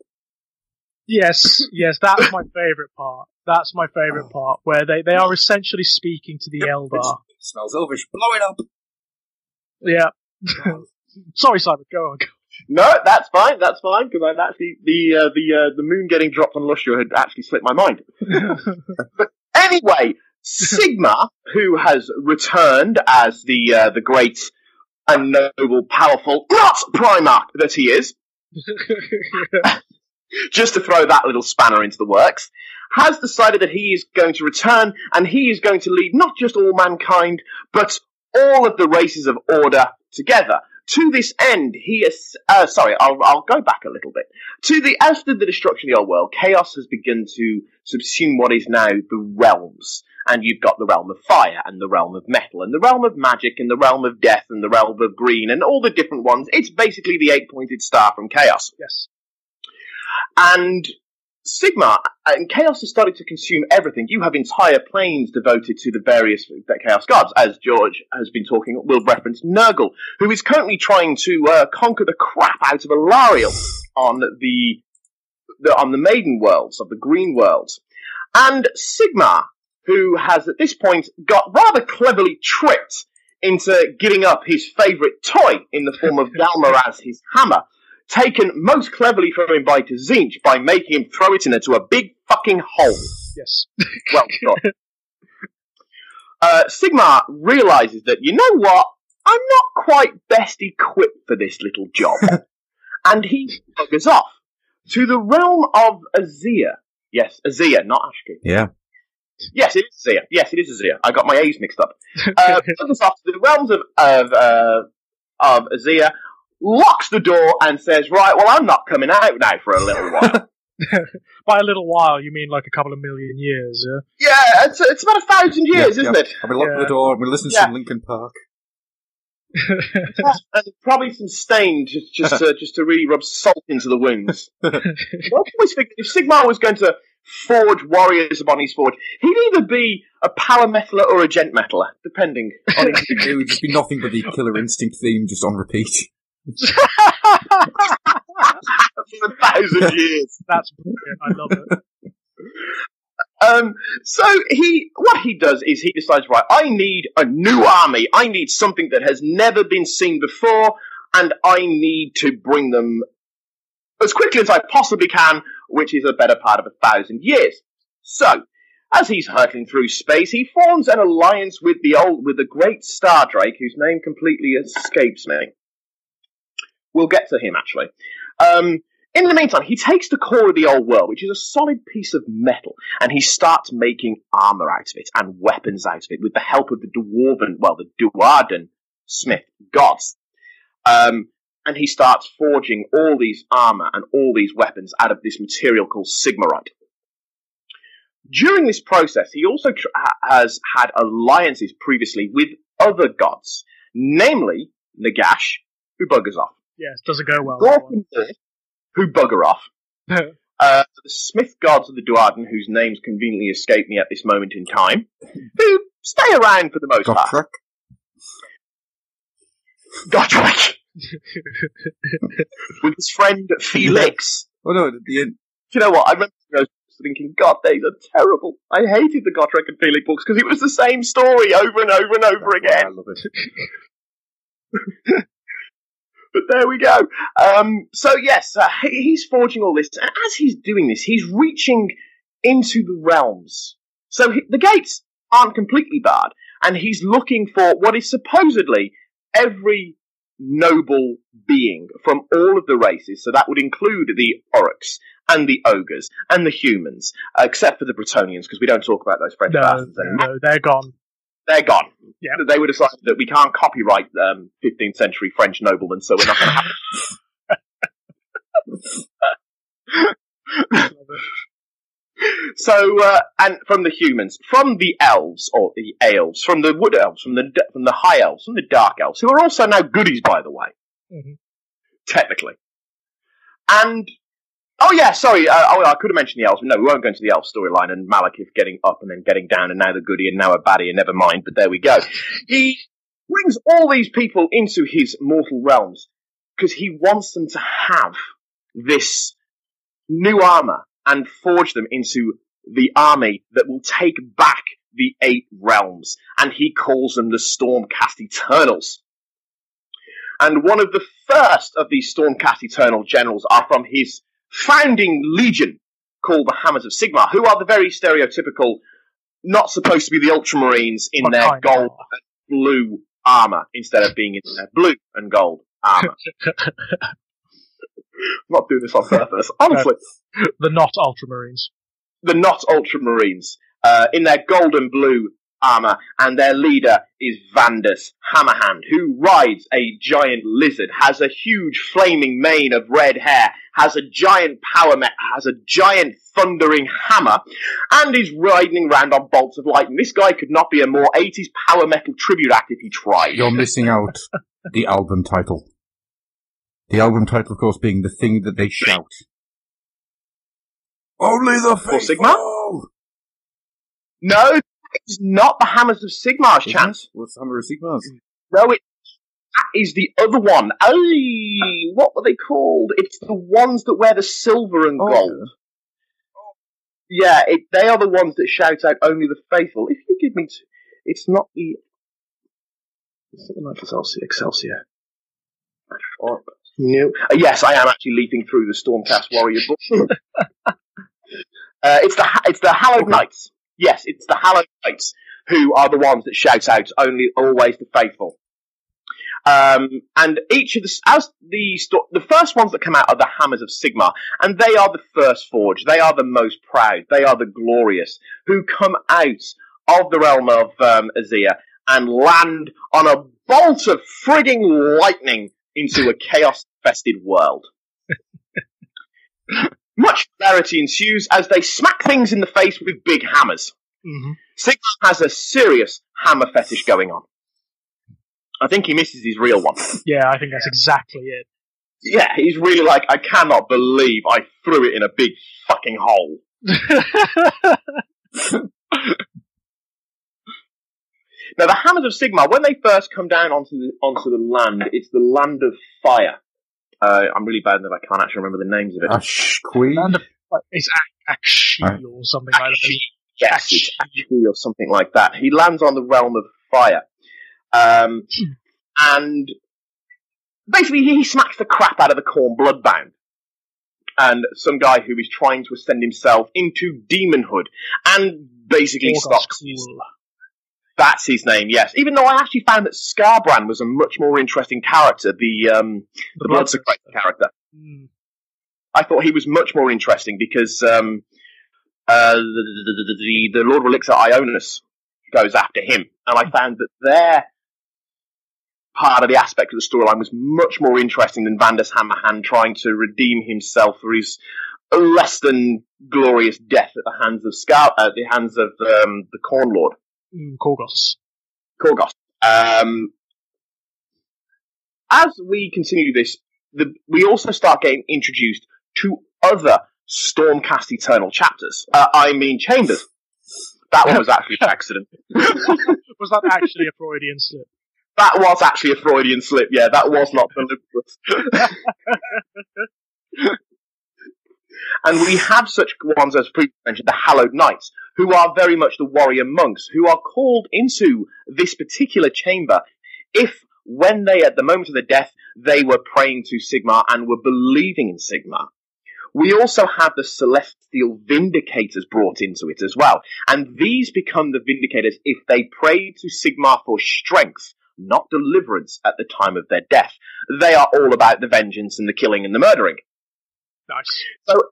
Yes, that's my favourite part. That's my favourite part, where they are essentially speaking to the Eldar. It smells elvish. Blow it up. Yeah. Sorry, Simon. Go on. No, that's fine, because I'd actually, the moon getting dropped on Lusher had actually slipped my mind. But anyway, Sigma, who has returned as the great and noble, powerful, not Primarch that he is, just to throw that little spanner into the works, has decided that he is going to return, and he is going to lead not just all mankind, but all of the races of Order together. To this end, he is... I'll go back a little bit. After the destruction of the old world, chaos has begun to subsume what is now the realms. And you've got the realm of fire, and the realm of metal, and the realm of magic, and the realm of death, and the realm of green, and all the different ones. It's basically the 8-pointed star from Chaos. Yes. And Sigma and Chaos has started to consume everything. You have entire planes devoted to the various Chaos gods. As George has been talking, we'll reference Nurgle, who is currently trying to conquer the crap out of Alariel on the Maiden Worlds, of the Green Worlds. And Sigma, who has at this point got rather cleverly tricked into giving up his favourite toy in the form of Galmer as his hammer, taken most cleverly from him by Tzinch by making him throw it into a big fucking hole. Yes. Well done. Sigma realises that, you know what, I'm not quite best equipped for this little job. And he buggers off to the realm of Azir. Yes, Azir, not Ashki. Yeah. Yes, it is Azir. Yes, it is Azir. I got my A's mixed up. Buggers off to the realms of Azir, locks the door and says, right, well, I'm not coming out now for a little while. By a little while, you mean like a couple of million years, yeah? Yeah, it's about 1,000 years, isn't it? I've been locking the door, and we're listening to some Linkin Park. And probably some stain just to really rub salt into the wounds. I always figured if Sigmar was going to forge warriors upon his forge, he'd either be a power metaler or a gent metaler, depending on his... It would just be nothing but the Killer Instinct theme just on repeat. For 1,000 years. That's brilliant. I love it. So what he does is he decides, right, I need a new army. I need something that has never been seen before, and I need to bring them as quickly as I possibly can, which is a better part of 1,000 years. So, as he's hurtling through space, he forms an alliance with the great Star Drake, whose name completely escapes me. We'll get to him, actually. In the meantime, he takes the core of the old world, which is a solid piece of metal, and he starts making armor out of it and weapons out of it with the help of the Duarden smith gods. And he starts forging all these armor and all these weapons out of this material called Sigmarite. During this process, he also has had alliances previously with other gods, namely Nagash, who buggers off. Yes, doesn't go well. Who bugger off. The Smith gods of the Duarden, whose names conveniently escape me at this moment in time, who stay around for the most part. Gotrek. With his friend Felix. Oh no, at the end. Do you know what? I remember thinking, God, these are terrible. I hated the Gotrek and Felix books because it was the same story over and over and over again. I love it. But there we go. So yes, he's forging all this, and as he's doing this, he's reaching into the realms. So the gates aren't completely barred, and he's looking for what is supposedly every noble being from all of the races. So that would include the Oryx and the Ogres and the humans, except for the Bretonnians, because we don't talk about those French bastards anymore. No, they're gone. They're gone. Yeah. They would decide that we can't copyright 15th century French noblemen, so we're not going to have it. So, and from the humans, from the elves, or the elves, from the wood elves, from the high elves, from the dark elves, who are also now goodies, by the way. Mm-hmm. Technically. And, oh yeah, sorry, I could have mentioned the elves, but no, we won't go into the elf storyline, and Malekith getting up and then getting down, and now the goodie, and now a baddie, and never mind, but there we go. brings all these people into his mortal realms because he wants them to have this new armor and forge them into the army that will take back the 8 realms, and he calls them the Stormcast Eternals. And one of the first of these Stormcast Eternal generals are from his founding legion, called the Hammers of Sigmar, who are the very stereotypical, not supposed to be the Ultramarines in their gold and blue armor, instead of being in their blue and gold armor. I'm not doing this on purpose, honestly. The not Ultramarines. The not Ultramarines, in their gold and blue armor, and their leader is Vandus Hammerhand, who rides a giant lizard, has a huge flaming mane of red hair, has a giant power mech, has a giant thundering hammer, and is riding around on bolts of lightning. This guy could not be a more 80s power metal tribute act if he tried. You're missing out the album title. The album title, of course, being The Thing That They Shout. Only the For faithful! Sigmar? No, it's not the Hammers of Sigmar's chance. What's Hammer of Sigmar's? No, that is the other one. Oh, what were they called? It's the ones that wear the silver and gold. Yeah, they are the ones that shout out only the faithful. If you give me it's not the... It's not the Knight Excelsior. No. Yes, I am actually leaping through the Stormcast Warrior book. It's the Hallowed Knights. Yes, it's the Hallowed Knights who are the ones that shout out always the faithful. And each of the first ones that come out are the Hammers of Sigmar, and they are the first forge. They are the most proud. They are the glorious, who come out of the realm of Azir and land on a bolt of frigging lightning into a chaos-infested world. Much hilarity ensues as they smack things in the face with big hammers. Mm-hmm. Sigmar has a serious hammer fetish going on. I think he misses his real one. Yeah, I think that's exactly it. Yeah, he's really like, I cannot believe I threw it in a big fucking hole. Now, the Hammers of Sigmar, when they first come down onto the land, it's the Land of Fire. I'm really bad that I can't actually remember the names of it. It's Akshi or something like that. Yes, it's Akshi or something like that. He lands on the realm of fire. And basically he smacks the crap out of the Khorne Bloodbound. And some guy who is trying to ascend himself into demonhood and basically stops. That's his name, yes. Even though I actually found that Scarbrand was a much more interesting character, the Bloodsecrator character. Mm. I thought he was much more interesting because the Lord of Elixir Ionis goes after him, and I found that their part of the aspect of the storyline was much more interesting than Vandus Hammerhand trying to redeem himself for his less than glorious death at the hands of the Khorne Lord. Korgos. As we continue this, we also start getting introduced to other Stormcast Eternal chapters. Chambers. That one was actually an accident. Was that actually a Freudian slip? That was actually a Freudian slip, yeah. That was not deliberate. And we have such ones as previously mentioned, the Hallowed Knights, who are very much the warrior monks, who are called into this particular chamber if, when they, at the moment of their death, they were praying to Sigmar and were believing in Sigmar. We also have the Celestial Vindicators brought into it as well, and these become the Vindicators if they pray to Sigmar for strength, not deliverance at the time of their death. They are all about the vengeance and the killing and the murdering. Nice. So,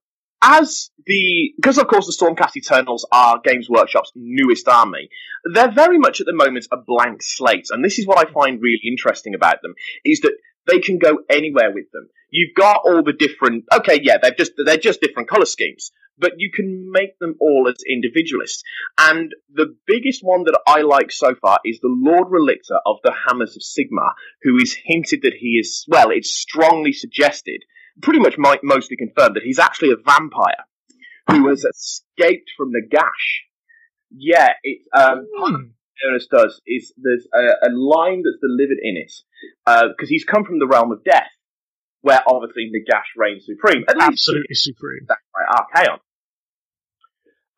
because of course the Stormcast Eternals are Games Workshop's newest army, they're very much at the moment a blank slate, and this is what I find really interesting about them, is that they can go anywhere with them. You've got all the different, they're just different colour schemes, but you can make them all as individualists. And the biggest one that I like so far is the Lord Relictor of the Hammers of Sigmar, who is hinted that he is, well, it's strongly suggested, pretty much mostly confirmed, that he's actually a vampire who has escaped from Nagash. Yeah, it's Ionis does is there's a line that's delivered in it, because he's come from the realm of death, where obviously Nagash reigns supreme. Absolutely supreme. That's right,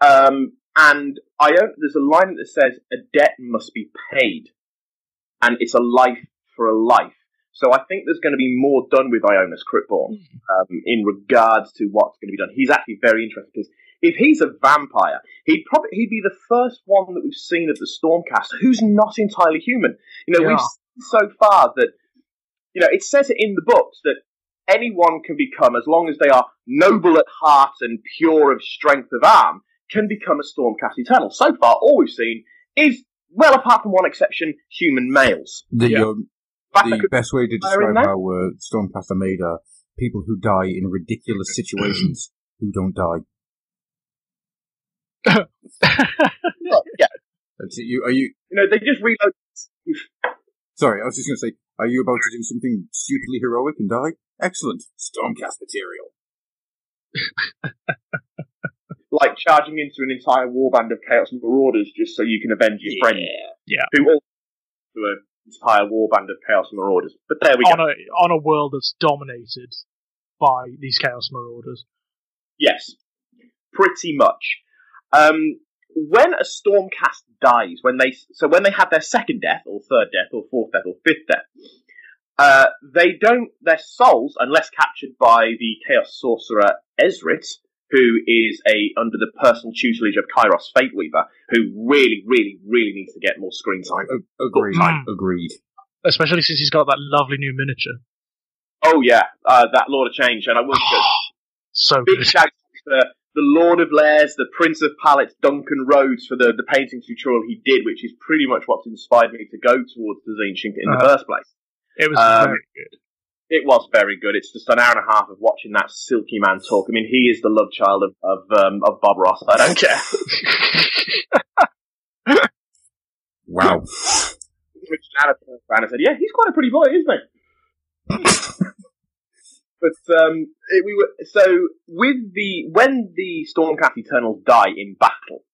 Archaon. And there's a line that says, a debt must be paid, and it's a life for a life. So I think there's going to be more done with Ionis Cryptborn in regards to what's going to be done. He's actually very interested, because if he's a vampire, he'd be the first one that we've seen of the Stormcaster who's not entirely human. We've seen so far that, it says it in the books that anyone can become, as long as they are noble at heart and pure of strength of arm, can become a Stormcast Eternal. So far, all we've seen is, well, apart from one exception, human males. The best way to describe how Stormcast are made are people who die in ridiculous situations who don't die. Yeah. That's it. Are you? They just reload. Sorry, I was just going to say, are you about to do something stupidly heroic and die? Excellent. Stormcast material. Like charging into an entire warband of Chaos Marauders just so you can avenge your friend. Yeah. Who also do an entire warband of Chaos Marauders. But there we go. On a world that's dominated by these Chaos Marauders. Yes. Pretty much. When a Stormcast dies, when they have their second death, or third death, or fourth death, or fifth death, their souls, unless captured by the Chaos Sorcerer Ezrit, who is under the personal tutelage of Kairos Fateweaver, who really, really, really needs to get more screen time. Agreed. Especially since he's got that lovely new miniature. Oh yeah, that Lord of Change, and I will go so big good. shout to the Lord of Lairs, the Prince of Palettes, Duncan Rhodes, for the painting tutorial he did, which is pretty much what's inspired me to go towards the Zine Chink in the first place. It was very good. It was very good. It's just an hour and a half of watching that silky man talk. I mean, he is the love child of Bob Ross. I don't care. Wow. And I said, yeah, he's quite a pretty boy, isn't he? But when the Stormcast Eternals die in battle,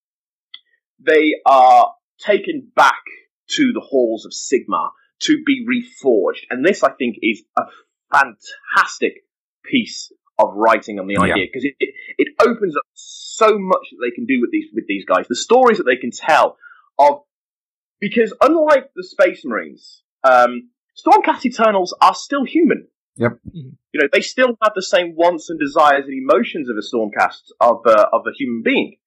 they are taken back to the halls of Sigmar to be reforged, and this I think is a fantastic piece of writing on the idea, because it opens up so much that they can do with these guys, the stories that they can tell because unlike the Space Marines, Stormcast Eternals are still human. Yep. They still have the same wants and desires and emotions of a Stormcast of a human being.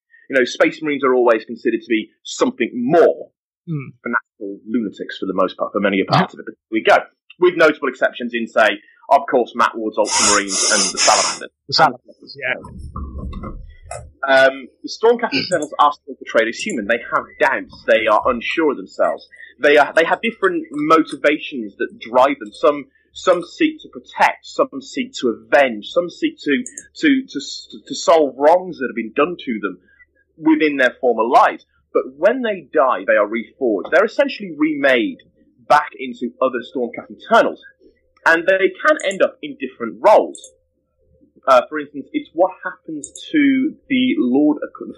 Space Marines are always considered to be something more. Fanatical lunatics for the most part, for many parts of it. But here we go. With notable exceptions in, say, of course, Matt Ward's Ultramarines and the Salamanders. The Salamanders, yeah. The Stormcast Eternals are still portrayed as human. They have doubts. They are unsure of themselves. They have different motivations that drive them. Some seek to protect. Some seek to avenge. Some seek to solve wrongs that have been done to them within their former lives. But when they die, they are reforged. They're essentially remade back into other Stormcast Eternals. And they can end up in different roles. For instance, it's what happens to the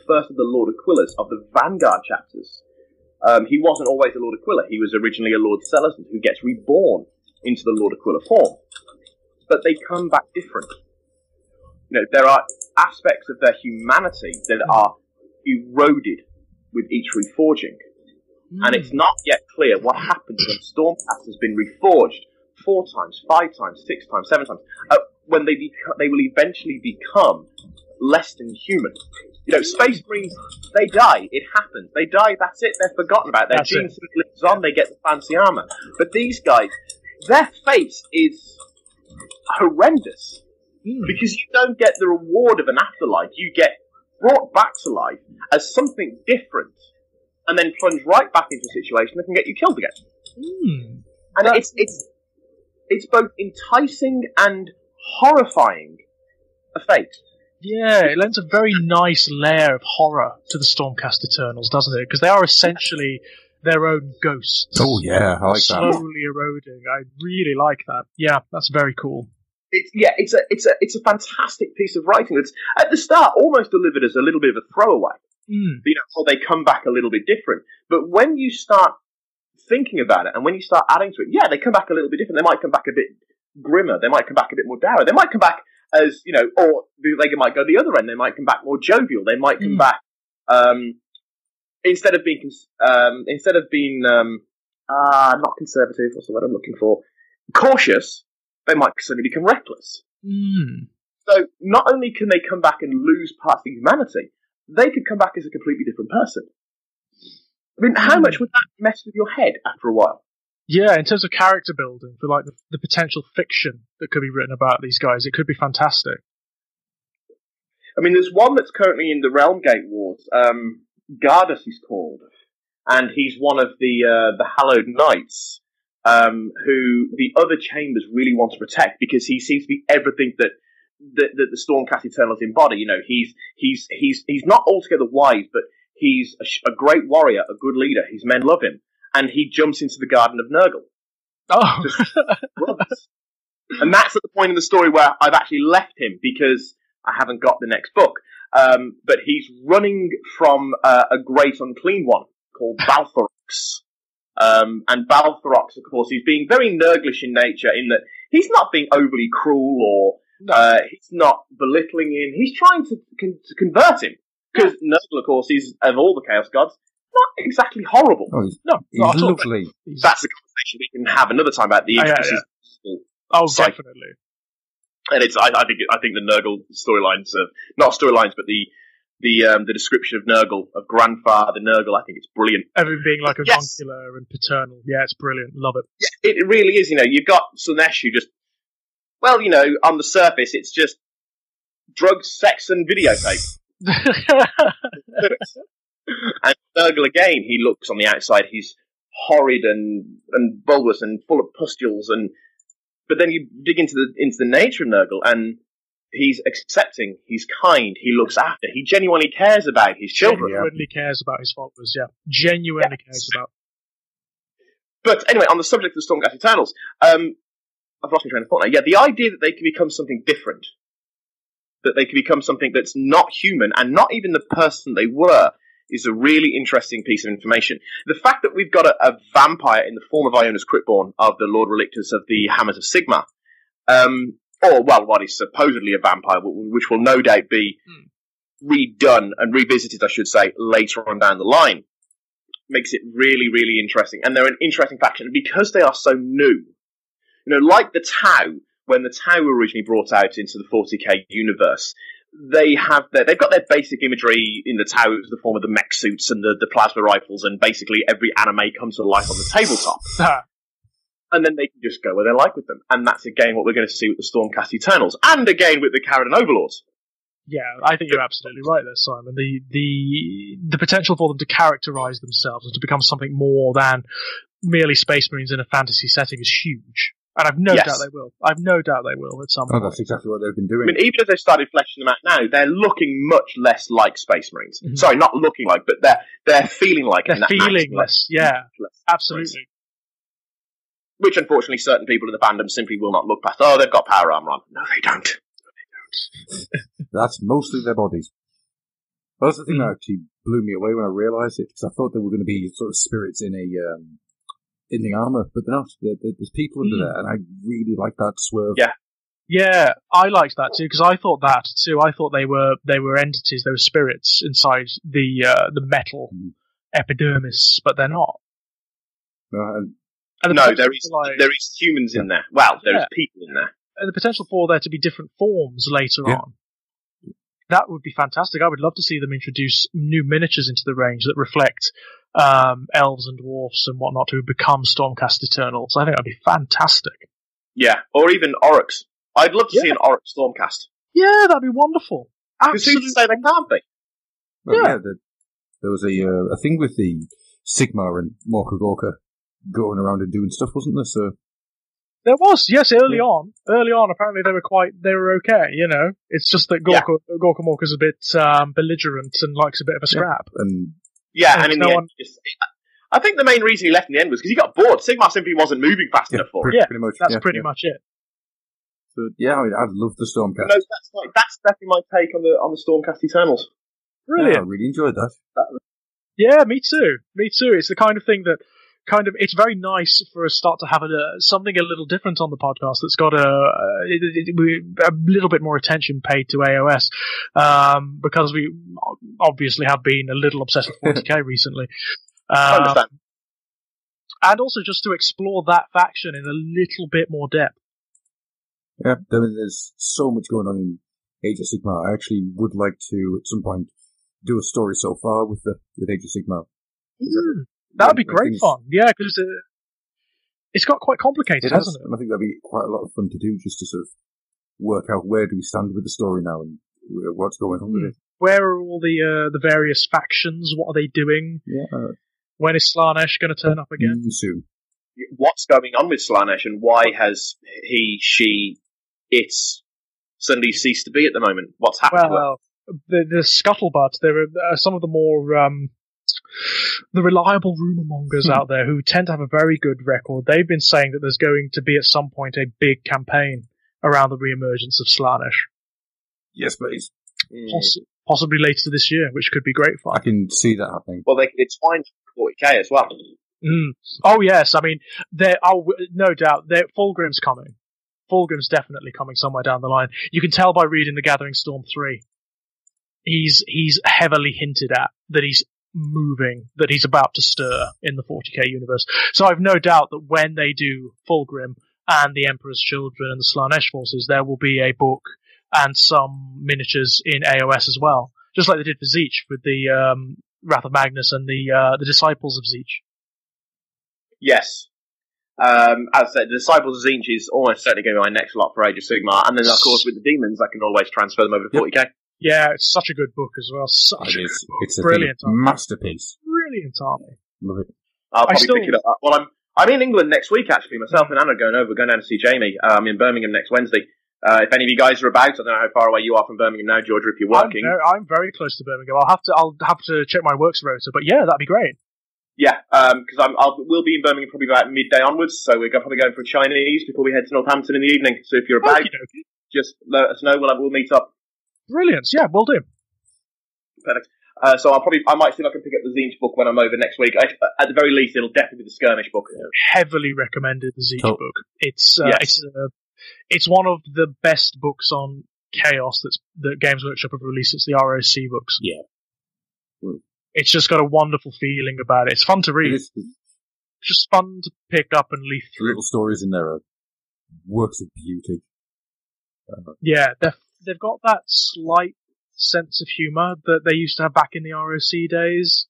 first of the Lord Aquillas of the Vanguard chapters. He wasn't always a Lord Aquila. He was originally a Lord Celestin who gets reborn into the Lord Aquila form. But they come back different. There are aspects of their humanity that are eroded with each reforging. And it's not yet clear what happens when Stormcast has been reforged 4 times, 5 times, 6 times, 7 times, when they will eventually become less than human. Space Marines, they die. It happens. They die, that's it. They're forgotten about. Their gene lives on, they get the fancy armor. But these guys, their fate is horrendous. Because you don't get the reward of an afterlife. You get brought back to life as something different, and then plunge right back into a situation that can get you killed again. And it's both enticing and horrifying a fate. Yeah, it lends a very nice layer of horror to the Stormcast Eternals, doesn't it? Because they are essentially their own ghosts. Oh yeah, I like that. Slowly eroding. I really like that. Yeah, that's very cool. It's a fantastic piece of writing that's at the start almost delivered as a little bit of a throwaway. So they come back a little bit different. But when you start thinking about it, and when you start adding to it, they come back a little bit different. They might come back a bit grimmer. They might come back a bit more dour. They might come back as, or they might go the other end. They might come back more jovial. They might come back, instead of being not conservative, what's the word I'm looking for? Cautious, they might suddenly become reckless. So not only can they come back and lose parts of humanity, they could come back as a completely different person. I mean, how much would that mess with your head after a while? Yeah, in terms of character building, for like the potential fiction that could be written about these guys, it could be fantastic. I mean, there's one that's currently in the Realm Gate Wars. Gardas he's called, and he's one of the Hallowed Knights, who the other chambers really want to protect because he seems to be everything that the Stormcast Eternals embody. He's not altogether wise, but he's a great warrior, a good leader. His men love him, and he jumps into the Garden of Nurgle. Oh, and that's at the point in the story where I've actually left him because I haven't got the next book. But he's running from a great unclean one called Balthorox. And Balthorox, of course, he's being very Nurglish in nature in that he's not being overly cruel or he's not belittling him. He's trying to convert him. Because Nurgle, of course, is, of all the Chaos Gods, not exactly horrible. Oh, he's That's lovely. a conversation we can have another time about the intricacies. Oh, definitely. And I think the Nurgle storylines, not storylines, but the description of Nurgle, of grandfather Nurgle, I think it's brilliant. Everything being like avuncular and paternal. Yeah, it's brilliant. Love it. Yeah, it really is. You've got Slaanesh who just, on the surface, it's just drugs, sex, and videotape. And Nurgle again, he looks on the outside, he's horrid and bulbous and full of pustules, but then you dig into the nature of Nurgle, and he's accepting, he's kind, he looks after, he genuinely cares about his children. Genuinely cares about his followers, Genuinely cares about. But anyway, on the subject of the Stormcast Eternals, I've lost my train of thought now. Yeah, the idea that they can become something different, that they can become something that's not human and not even the person they were, is a really interesting piece of information. The fact that we've got a vampire in the form of Ionis Cryptborn, of the Lord Relictus of the Hammers of Sigma, what is supposedly a vampire, which will no doubt be redone and revisited, I should say, later on down the line, makes it really, really interesting. And they're an interesting faction because they are so new. Like the Tau, when the Tau were originally brought out into the 40k universe, they've got their basic imagery in the Tau in the form of the mech suits and the plasma rifles, and basically every anime comes to life on the tabletop. And then they can just go where they like with them. And that's again what we're going to see with the Stormcast Eternals, and again with the Kharadron Overlords. Yeah, I think you're absolutely right there, Simon. The potential for them to characterize themselves and to become something more than merely Space Marines in a fantasy setting is huge. And I've no doubt they will. I've no doubt they will at some point. Oh, that's exactly what they've been doing. I mean, even as they've started fleshing them out now, they're looking much less like Space Marines. Mm-hmm. Sorry, not looking like, but they're feeling like. They're feeling less, absolutely. Which, unfortunately, certain people in the fandom simply will not look past. Oh, they've got power armor on. No, they don't. That's mostly their bodies. Well, that's the thing that actually blew me away when I realised it, because I thought they were going to be sort of spirits in the armour, but they're not. There's people under there, and I really like that swerve. Yeah, I liked that too, because I thought that too. I thought they were entities, they were spirits inside the metal epidermis, but they're not. No, there is humans in there. Well, there is people in there. And the potential for there to be different forms later on. That would be fantastic. I would love to see them introduce new miniatures into the range that reflect elves and dwarfs and whatnot who become Stormcast Eternals. I think that'd be fantastic. Yeah, or even Oryx. I'd love to see an Oryx Stormcast. Yeah, that'd be wonderful. Absolutely. Who's to say they can't be? Well, there was a thing with the Sigma and Morka Gorka going around and doing stuff, wasn't there? So there was, yes, early on. Early on, apparently they were okay, It's just that Gorka Morka's a bit belligerent and likes a bit of a scrap. And in the end, I think the main reason he left in the end was because he got bored. Sigma simply wasn't moving fast enough for him. Pretty much. That's pretty much it. So, I'd love the Stormcast. No, that's definitely my take on the Stormcast Eternals. Brilliant. Yeah, I really enjoyed that. Yeah, me too. Me too. It's the kind of thing that it's very nice for us start to have something a little different on the podcast that's got a little bit more attention paid to AOS, because we obviously have been a little obsessed with 40k recently. I understand. And also just to explore that faction in a little bit more depth. Yeah, I mean, there's so much going on in Age of Sigmar. I actually would like to, at some point, do a story so far with Age of Sigmar. That would be great fun. Yeah, because it's got quite complicated, hasn't it? And I think that'd be quite a lot of fun to do, just to sort of work out where do we stand with the story now and what's going on with it. Where are all the various factions? What are they doing? Yeah. When is Slaanesh going to turn up again? Soon. What's going on with Slaanesh, and why has it's suddenly ceased to be at the moment? What's happened to her? The scuttlebutt. There are some of the more the reliable rumor mongers out there who tend to have a very good record. They've been saying that there's going to be at some point a big campaign around the re-emergence of Slaanesh. Yes, but it's possibly later this year, which could be great fun. I can see that happening. Well, they could entwine 40k as well. Oh yes, I mean, no doubt, Fulgrim's coming. Fulgrim's definitely coming somewhere down the line. You can tell by reading The Gathering Storm 3. He's heavily hinted at that he's moving, that he's about to stir in the 40k universe. So I've no doubt that when they do Fulgrim and the Emperor's Children and the Slaanesh forces, there will be a book and some miniatures in AOS as well, just like they did for Tzeentch with the Wrath of Magnus and the Disciples of Tzeentch. Yes. As I said, the Disciples of Tzeentch is almost certainly going to be my next lot for Age of Sigmar, and then of course with the demons I can always transfer them over to 40k. Yeah, it's such a good book as well. Such a good book. It's a brilliant masterpiece. Brilliant army. Love it. I'll probably pick it up. Well, I'm in England next week actually. Myself and Anna are going down to see Jamie. I'm in Birmingham next Wednesday. If any of you guys are about, I don't know how far away you are from Birmingham now, Georgia. If you're working, I'm very close to Birmingham. I'll have to check my works rota, but yeah, that'd be great. Yeah, because we'll be in Birmingham probably about midday onwards, so we're probably going for a Chinese before we head to Northampton in the evening. So if you're about, just let us know. We'll meet up. Brilliant. Yeah, we'll do. Perfect. So I might see if I can pick up the Tzeentch book when I'm over next week. At the very least, it'll definitely be the Skirmish book. Heavily recommended the Tzeentch book. It's one of the best books on chaos that Games Workshop have released. It's the ROC books. Yeah. It's just got a wonderful feeling about it. It's fun to read. It's just fun to pick up and leaf through. Little stories in there are works of beauty. Yeah, they've got that slight sense of humour that they used to have back in the ROC days.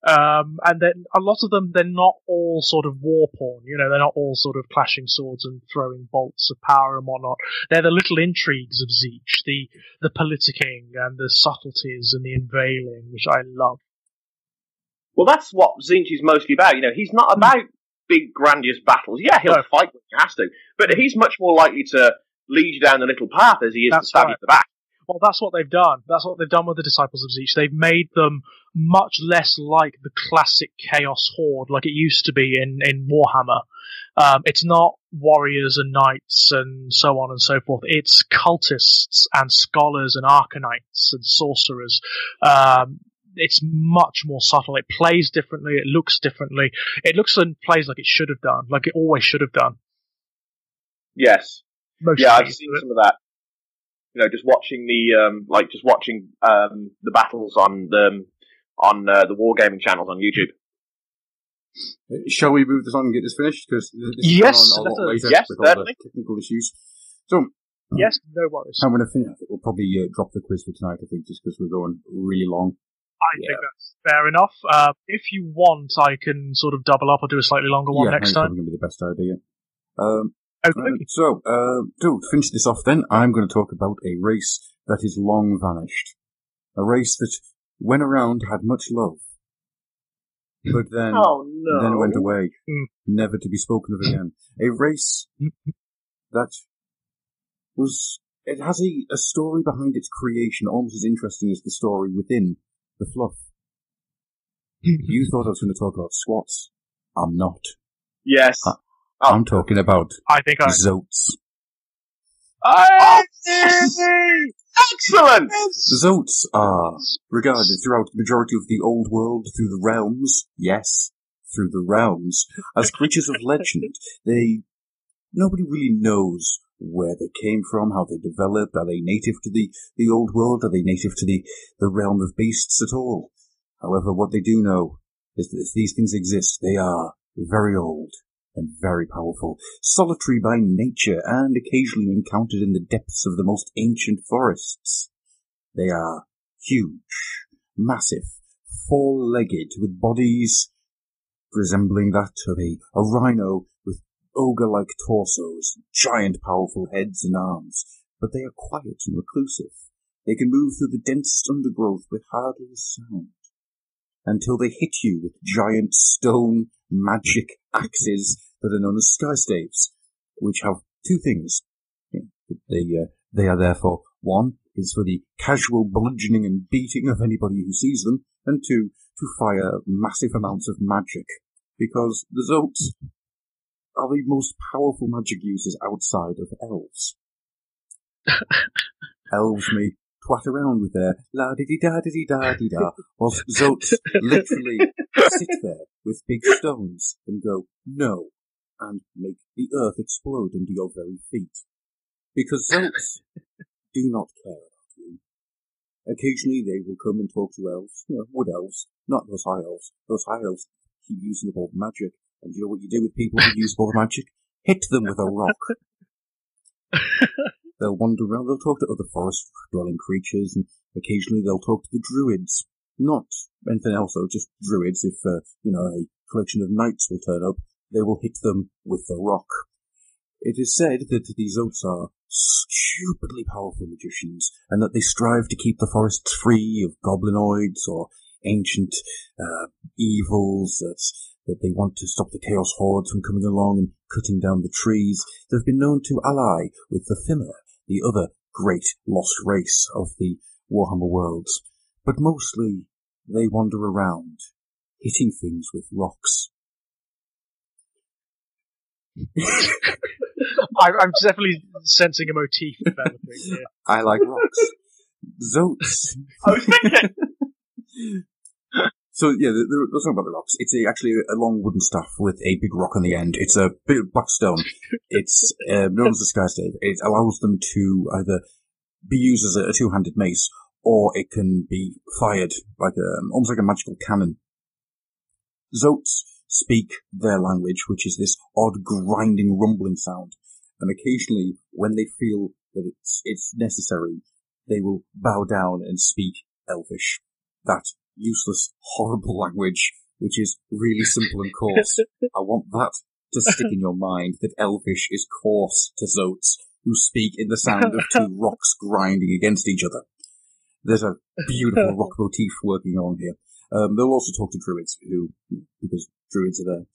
And then a lot of them, they're not all sort of war porn, they're not all sort of clashing swords and throwing bolts of power and whatnot. They're the little intrigues of Tzeentch, the politicking and the subtleties and the unveiling, which I love. Well, that's what Tzeentch is mostly about. He's not about big, grandiose battles. Yeah, he'll fight when he has to, but he's much more likely to lead you down the little path as he is to stab you in the back. Well, that's what they've done. That's what they've done with the Disciples of Tzeentch. They've made them much less like the classic Chaos Horde, like it used to be in Warhammer. It's not warriors and knights and so on and so forth. It's cultists and scholars and arcanites and sorcerers. It's much more subtle. It plays differently. It looks differently. It looks and plays like it should have done, like it always should have done. Yes. I've seen some of that. Just watching the battles on the wargaming channels on YouTube. Shall we move this on and get this finished? Because this yes, is on a lot later with all the technical issues. So yes, no worries. I'm going to finish. We'll probably drop the quiz for tonight. I think just because we're going really long. I think that's fair enough. If you want, I can sort of double up or do a slightly longer one next time. Probably going to be the best idea. Okay. So, to finish this off then, I'm going to talk about a race that is long vanished. A race that, when around, had much love. But then, then went away, never to be spoken of again. A race that it has a story behind its creation almost as interesting as the story within the fluff. You thought I was going to talk about squats. I'm not. Yes. I'm talking about I think Zoats. Excellent! The Zotes are regarded throughout the majority of the old world through the realms, yes, through the realms, as creatures of legend. Nobody really knows where they came from, how they developed. Are they native to the old world? Are they native to the realm of beasts at all? However, what they do know is that if these things exist, they are very old and very powerful, solitary by nature, and occasionally encountered in the depths of the most ancient forests. They are huge, massive, four-legged, with bodies resembling that of a rhino, with ogre-like torsos, giant powerful heads and arms, but they are quiet and reclusive. They can move through the densest undergrowth with hardly a sound, until they hit you with giant stone magic axes that are known as sky staves, which have two things. They are therefore, one is for the casual bludgeoning and beating of anybody who sees them, and two, to fire massive amounts of magic, because the Zotes are the most powerful magic users outside of elves. Elves may twat around with their la-di-di-da-di-di-da-di-da, whilst Zotes literally sit there with big stones and go, no, and make the earth explode under your very feet. Because Zotes do not care about you. Occasionally they will come and talk to elves, wood elves, not those high elves. Those high elves keep using up all the magic, and you know what you do with people who use all the magic? Hit them with a rock. They'll wander around, they'll talk to other forest-dwelling creatures, and occasionally they'll talk to the druids. Not anything else, though, just druids. If, a collection of knights will turn up, they will hit them with the rock. It is said that these Zotes are stupidly powerful magicians, and that they strive to keep the forests free of goblinoids or ancient evils that they want to stop the Chaos Hordes from coming along and cutting down the trees. They've been known to ally with the Fluffenhammer, the other great lost race of the Warhammer worlds. But mostly, they wander around, hitting things with rocks. I'm definitely sensing a motif developing here. I like rocks. Zotes. I was thinking! So, yeah, let's talk about the rocks. It's actually a long wooden staff with a big rock on the end. It's a bit of black stone. It's known as the Sky Stave. It allows them to either be used as a two-handed mace, or it can be fired like almost like a magical cannon. Zotes speak their language, which is this odd grinding rumbling sound, and occasionally, when they feel that it's necessary, they will bow down and speak Elvish. That useless, horrible language, which is really simple and coarse. I want that to stick in your mind, that Elvish is coarse to Zotes, who speak in the sound of two rocks grinding against each other. There's a beautiful rock motif working on here. They'll also talk to druids, because druids are there.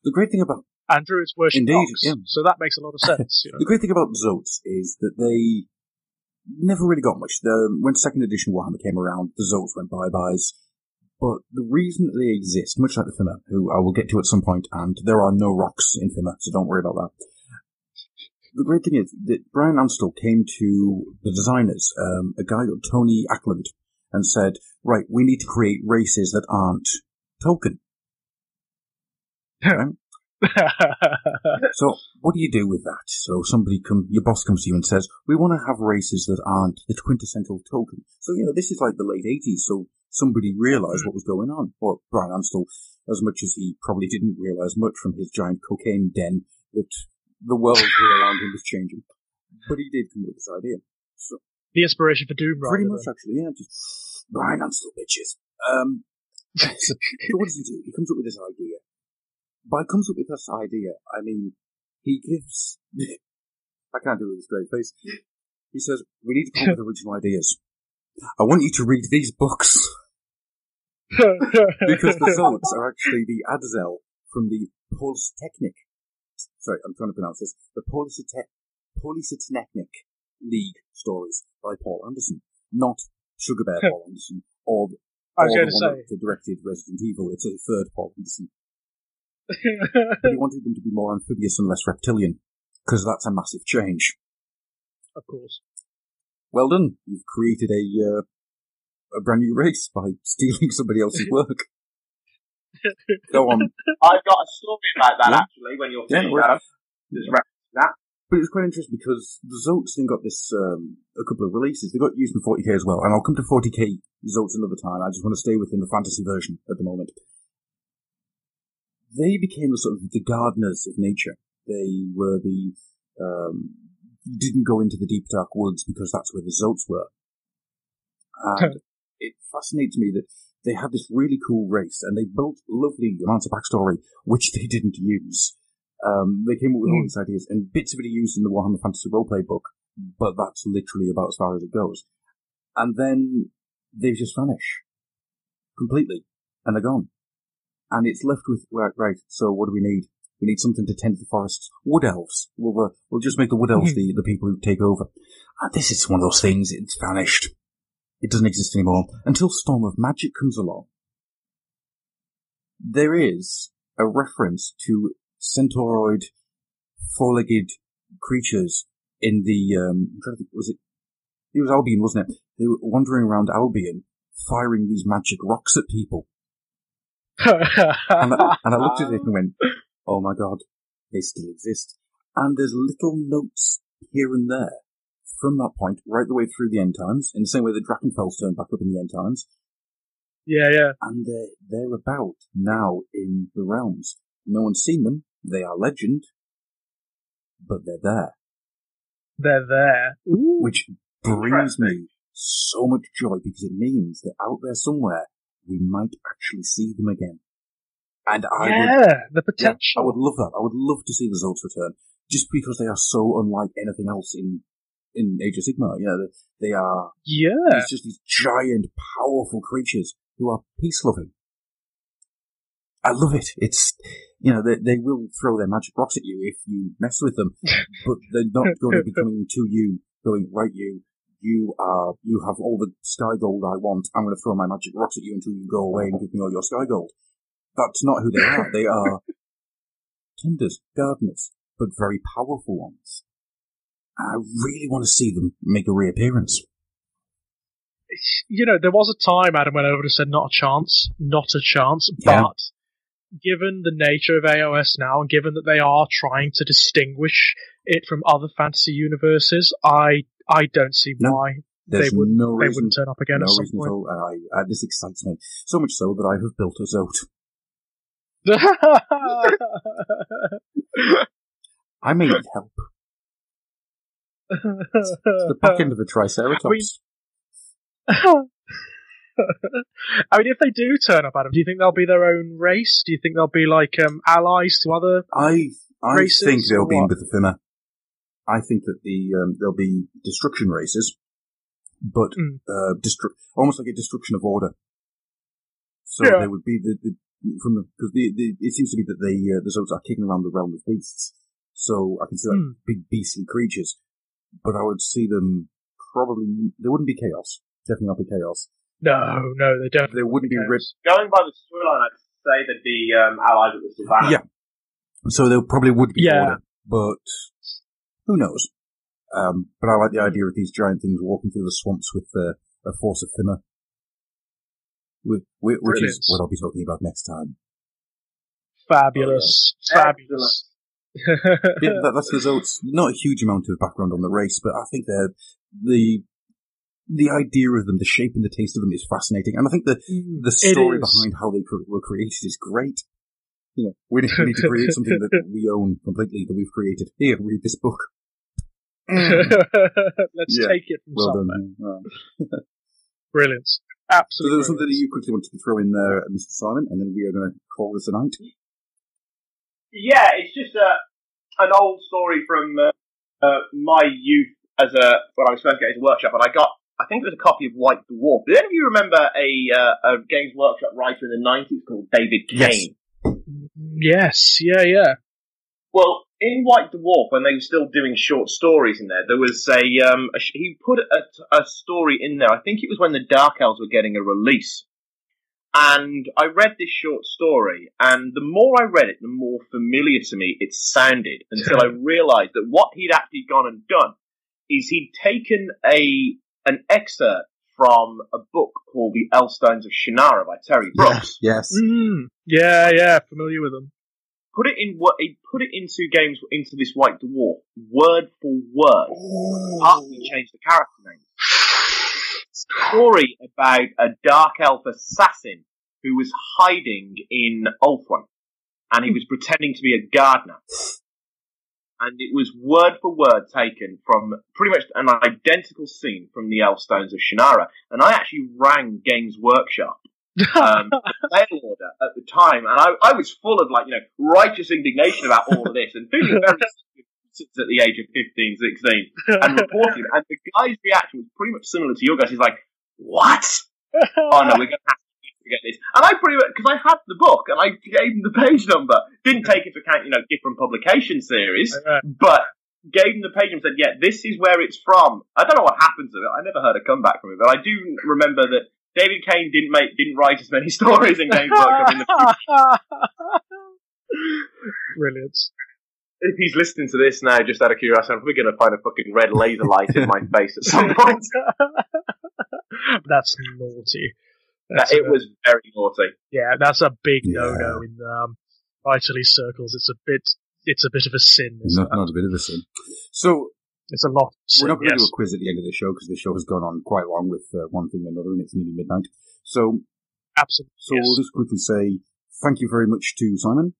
The great thing about... And druids worship rocks, so that makes a lot of sense. The great thing about Zotes is that they never really got much. When 2nd edition Warhammer came around, the Zotes went bye-byes. But the reason that they exist, much like the Fluffenhammer, who I will get to at some point, and there are no rocks in Fluffenhammer, so don't worry about that. The great thing is that Brian Anstall came to the designers, a guy called Tony Ackland, and said, right, we need to create races that aren't Tolkien. Right? So, what do you do with that? So your boss comes to you and says, we want to have races that aren't the quintessential Tolkien. So, this is like the late 80s, so somebody realised what was going on. Well, Brian Anstall, as much as he probably didn't realise much from his giant cocaine den, that the world around him was changing. But he did come up with this idea. So, the inspiration for Doom, pretty much, actually, yeah. Just Brian Anstall, bitches. So what does he do? He comes up with this idea. By comes up with this idea, I mean, he gives... I can't do it with a straight face. He says, we need to come up with original ideas. I want you to read these books. Because the Zotes are actually the Adzel from the Polytechnic. Sorry, I'm trying to pronounce this. The Polytechnic League stories by Paul Anderson. Not Sugar Bear Paul Anderson, or the one that directed Resident Evil. It's a third Paul Anderson. But he wanted them to be more amphibious and less reptilian, because that's a massive change. Of course. Well done. You've created a brand new race by stealing somebody else's work. Go on. I've got a story about that, Yeah. actually, when you're finished, well, Adam. Just reference that. But it was quite interesting because the Zotes then got this, a couple of releases. They got used in 40k as well, and I'll come to 40k Zotes another time. I just want to stay within the fantasy version at the moment. They became the sort of the gardeners of nature. They were the, didn't go into the deep dark woods because that's where the Zotes were. And it fascinates me that they had this really cool race, and they built lovely amounts of backstory, which they didn't use. They came up with all these ideas, and bits of it are used in the Warhammer Fantasy Roleplay book, but that's literally about as far as it goes. And then they just vanish. Completely. And they're gone. And it's left with, right, so what do we need? We need something to tend the forests. Wood elves. We'll just make the wood elves the people who take over. And this is one of those things, it's vanished. It doesn't exist anymore until Storm of Magic comes along. There is a reference to centauroid, four-legged creatures in the, it was Albion, wasn't it? They were wandering around Albion, firing these magic rocks at people. and I looked at it and went, oh my god, they still exist. And there's little notes here and there from that point right the way through the end times, in the same way that Drakenfell's turned back up in the end times. Yeah. And they're about now in the realms. No one's seen them. They are legend, but they're there. They're there. Ooh. Which brings me so much joy because it means that out there somewhere we might actually see them again. And the potential. Yeah, I would love that. I would love to see the Zotes return, just because they are so unlike anything else in Age of Sigmar. You know, they are. Yeah. It's just these giant, powerful creatures who are peace-loving. I love it. It's, they will throw their magic rocks at you if you mess with them, but they're not going to be coming to you, going, right, you have all the sky gold I want. I'm going to throw my magic rocks at you until you go away and give me all your sky gold. That's not who they are. They are tenders, gardeners, but very powerful ones. I really want to see them make a reappearance. There was a time, Adam, when I would have said not a chance, Yeah. but given the nature of AOS now, and given that they are trying to distinguish it from other fantasy universes, I don't see why they wouldn't turn up again at some point. No reason at all. This excites me. So much so that I have built a Zote. I may need help. It's the back end of a Triceratops. I mean, if they do turn up, Adam, do you think they'll be their own race? Do you think they'll be like allies to other races? I think they'll be in Flluffenhammer. I think that there'll be destruction races, but almost like a destruction of order. So they would be because it seems to be that the Zotes are kicking around the realm of beasts. So I can see like big beastly creatures, but I would see them probably. There wouldn't be chaos. Definitely not be chaos. No, they definitely. There wouldn't be rips. Going by the storyline, I'd say that the allies of the Savannah. Yeah. So there probably would be order, but who knows? But I like the idea of these giant things walking through the swamps with a force of thinner, which is what I'll be talking about next time. Fabulous. Fabulous. Yeah, that's the Zotes. Not a huge amount of background on the race, but I think they're the idea of them, the shape and the taste of them is fascinating, and I think the story behind how they were created is great. We need to create something that we own completely, that we've created. Here, read this book. Let's take it from somewhere. Brilliant. Absolutely. So there was something that you quickly wanted to throw in there, Mr. Simon, and then we are going to call this a night. Yeah, it's just an old story from my youth when I was first getting to Workshop, and I think it was a copy of White Dwarf. Do any of you remember a Games Workshop writer in the 90s called David Kane? Yes, yeah. Well, in White Dwarf, when they were still doing short stories in there was he put a story in there. I think it was when the Dark Elves were getting a release. And I read this short story, and the more I read it, the more familiar to me it sounded, until I realised that what he'd actually gone and done is he'd taken a an excerpt from a book called The Elfstones of Shannara by Terry Brooks. Yes. Yeah, familiar with them. Put it into this White Dwarf, word for word. Partly changed the character name. Story about a dark elf assassin who was hiding in Ulthuan, and he was pretending to be a gardener. And it was word for word taken from pretty much an identical scene from the Elfstones of Shannara. And I actually rang Games Workshop mail order at the time, and I was full of righteous indignation about all of this, and feeling very at the age of 15, 16, and reporting it. And the guy's reaction was pretty much similar to your guys. He's like, "What? Oh no, we're going to have to get this." And I pretty much, because I had the book and I gave him the page number, didn't take into account different publication series, but gave him the page and said, "Yeah, this is where it's from." I don't know what happened to it. I never heard a comeback from it, but I do remember that David Kane didn't write as many stories in Games Workshop in the future. Brilliant. If he's listening to this now, just out of curiosity, I'm probably going to find a fucking red laser light in my face at some point. That's naughty. It was very naughty. Yeah, that's a big no-no in Italy circles. It's a bit of a sin. Not a bit of a sin. So it's a lot. We're not going to do a quiz at the end of the show because the show has gone on quite long with one thing and another, and it's nearly midnight. So absolutely. So we'll just quickly say thank you very much to Simon.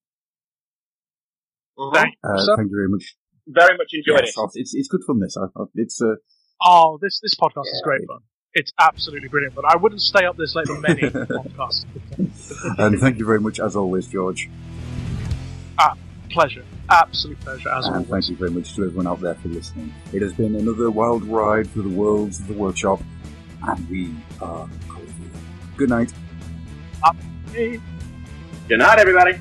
Thank you very much. Very much enjoyed it. It's good fun. This this podcast is great fun. It's absolutely brilliant. But I wouldn't stay up this late on many podcasts. And thank you very much, as always, George. Pleasure. Absolute pleasure, as always. And thank you very much to everyone out there for listening. It has been another wild ride through the worlds of the workshop, and we are cozy. Good night. Good night, everybody.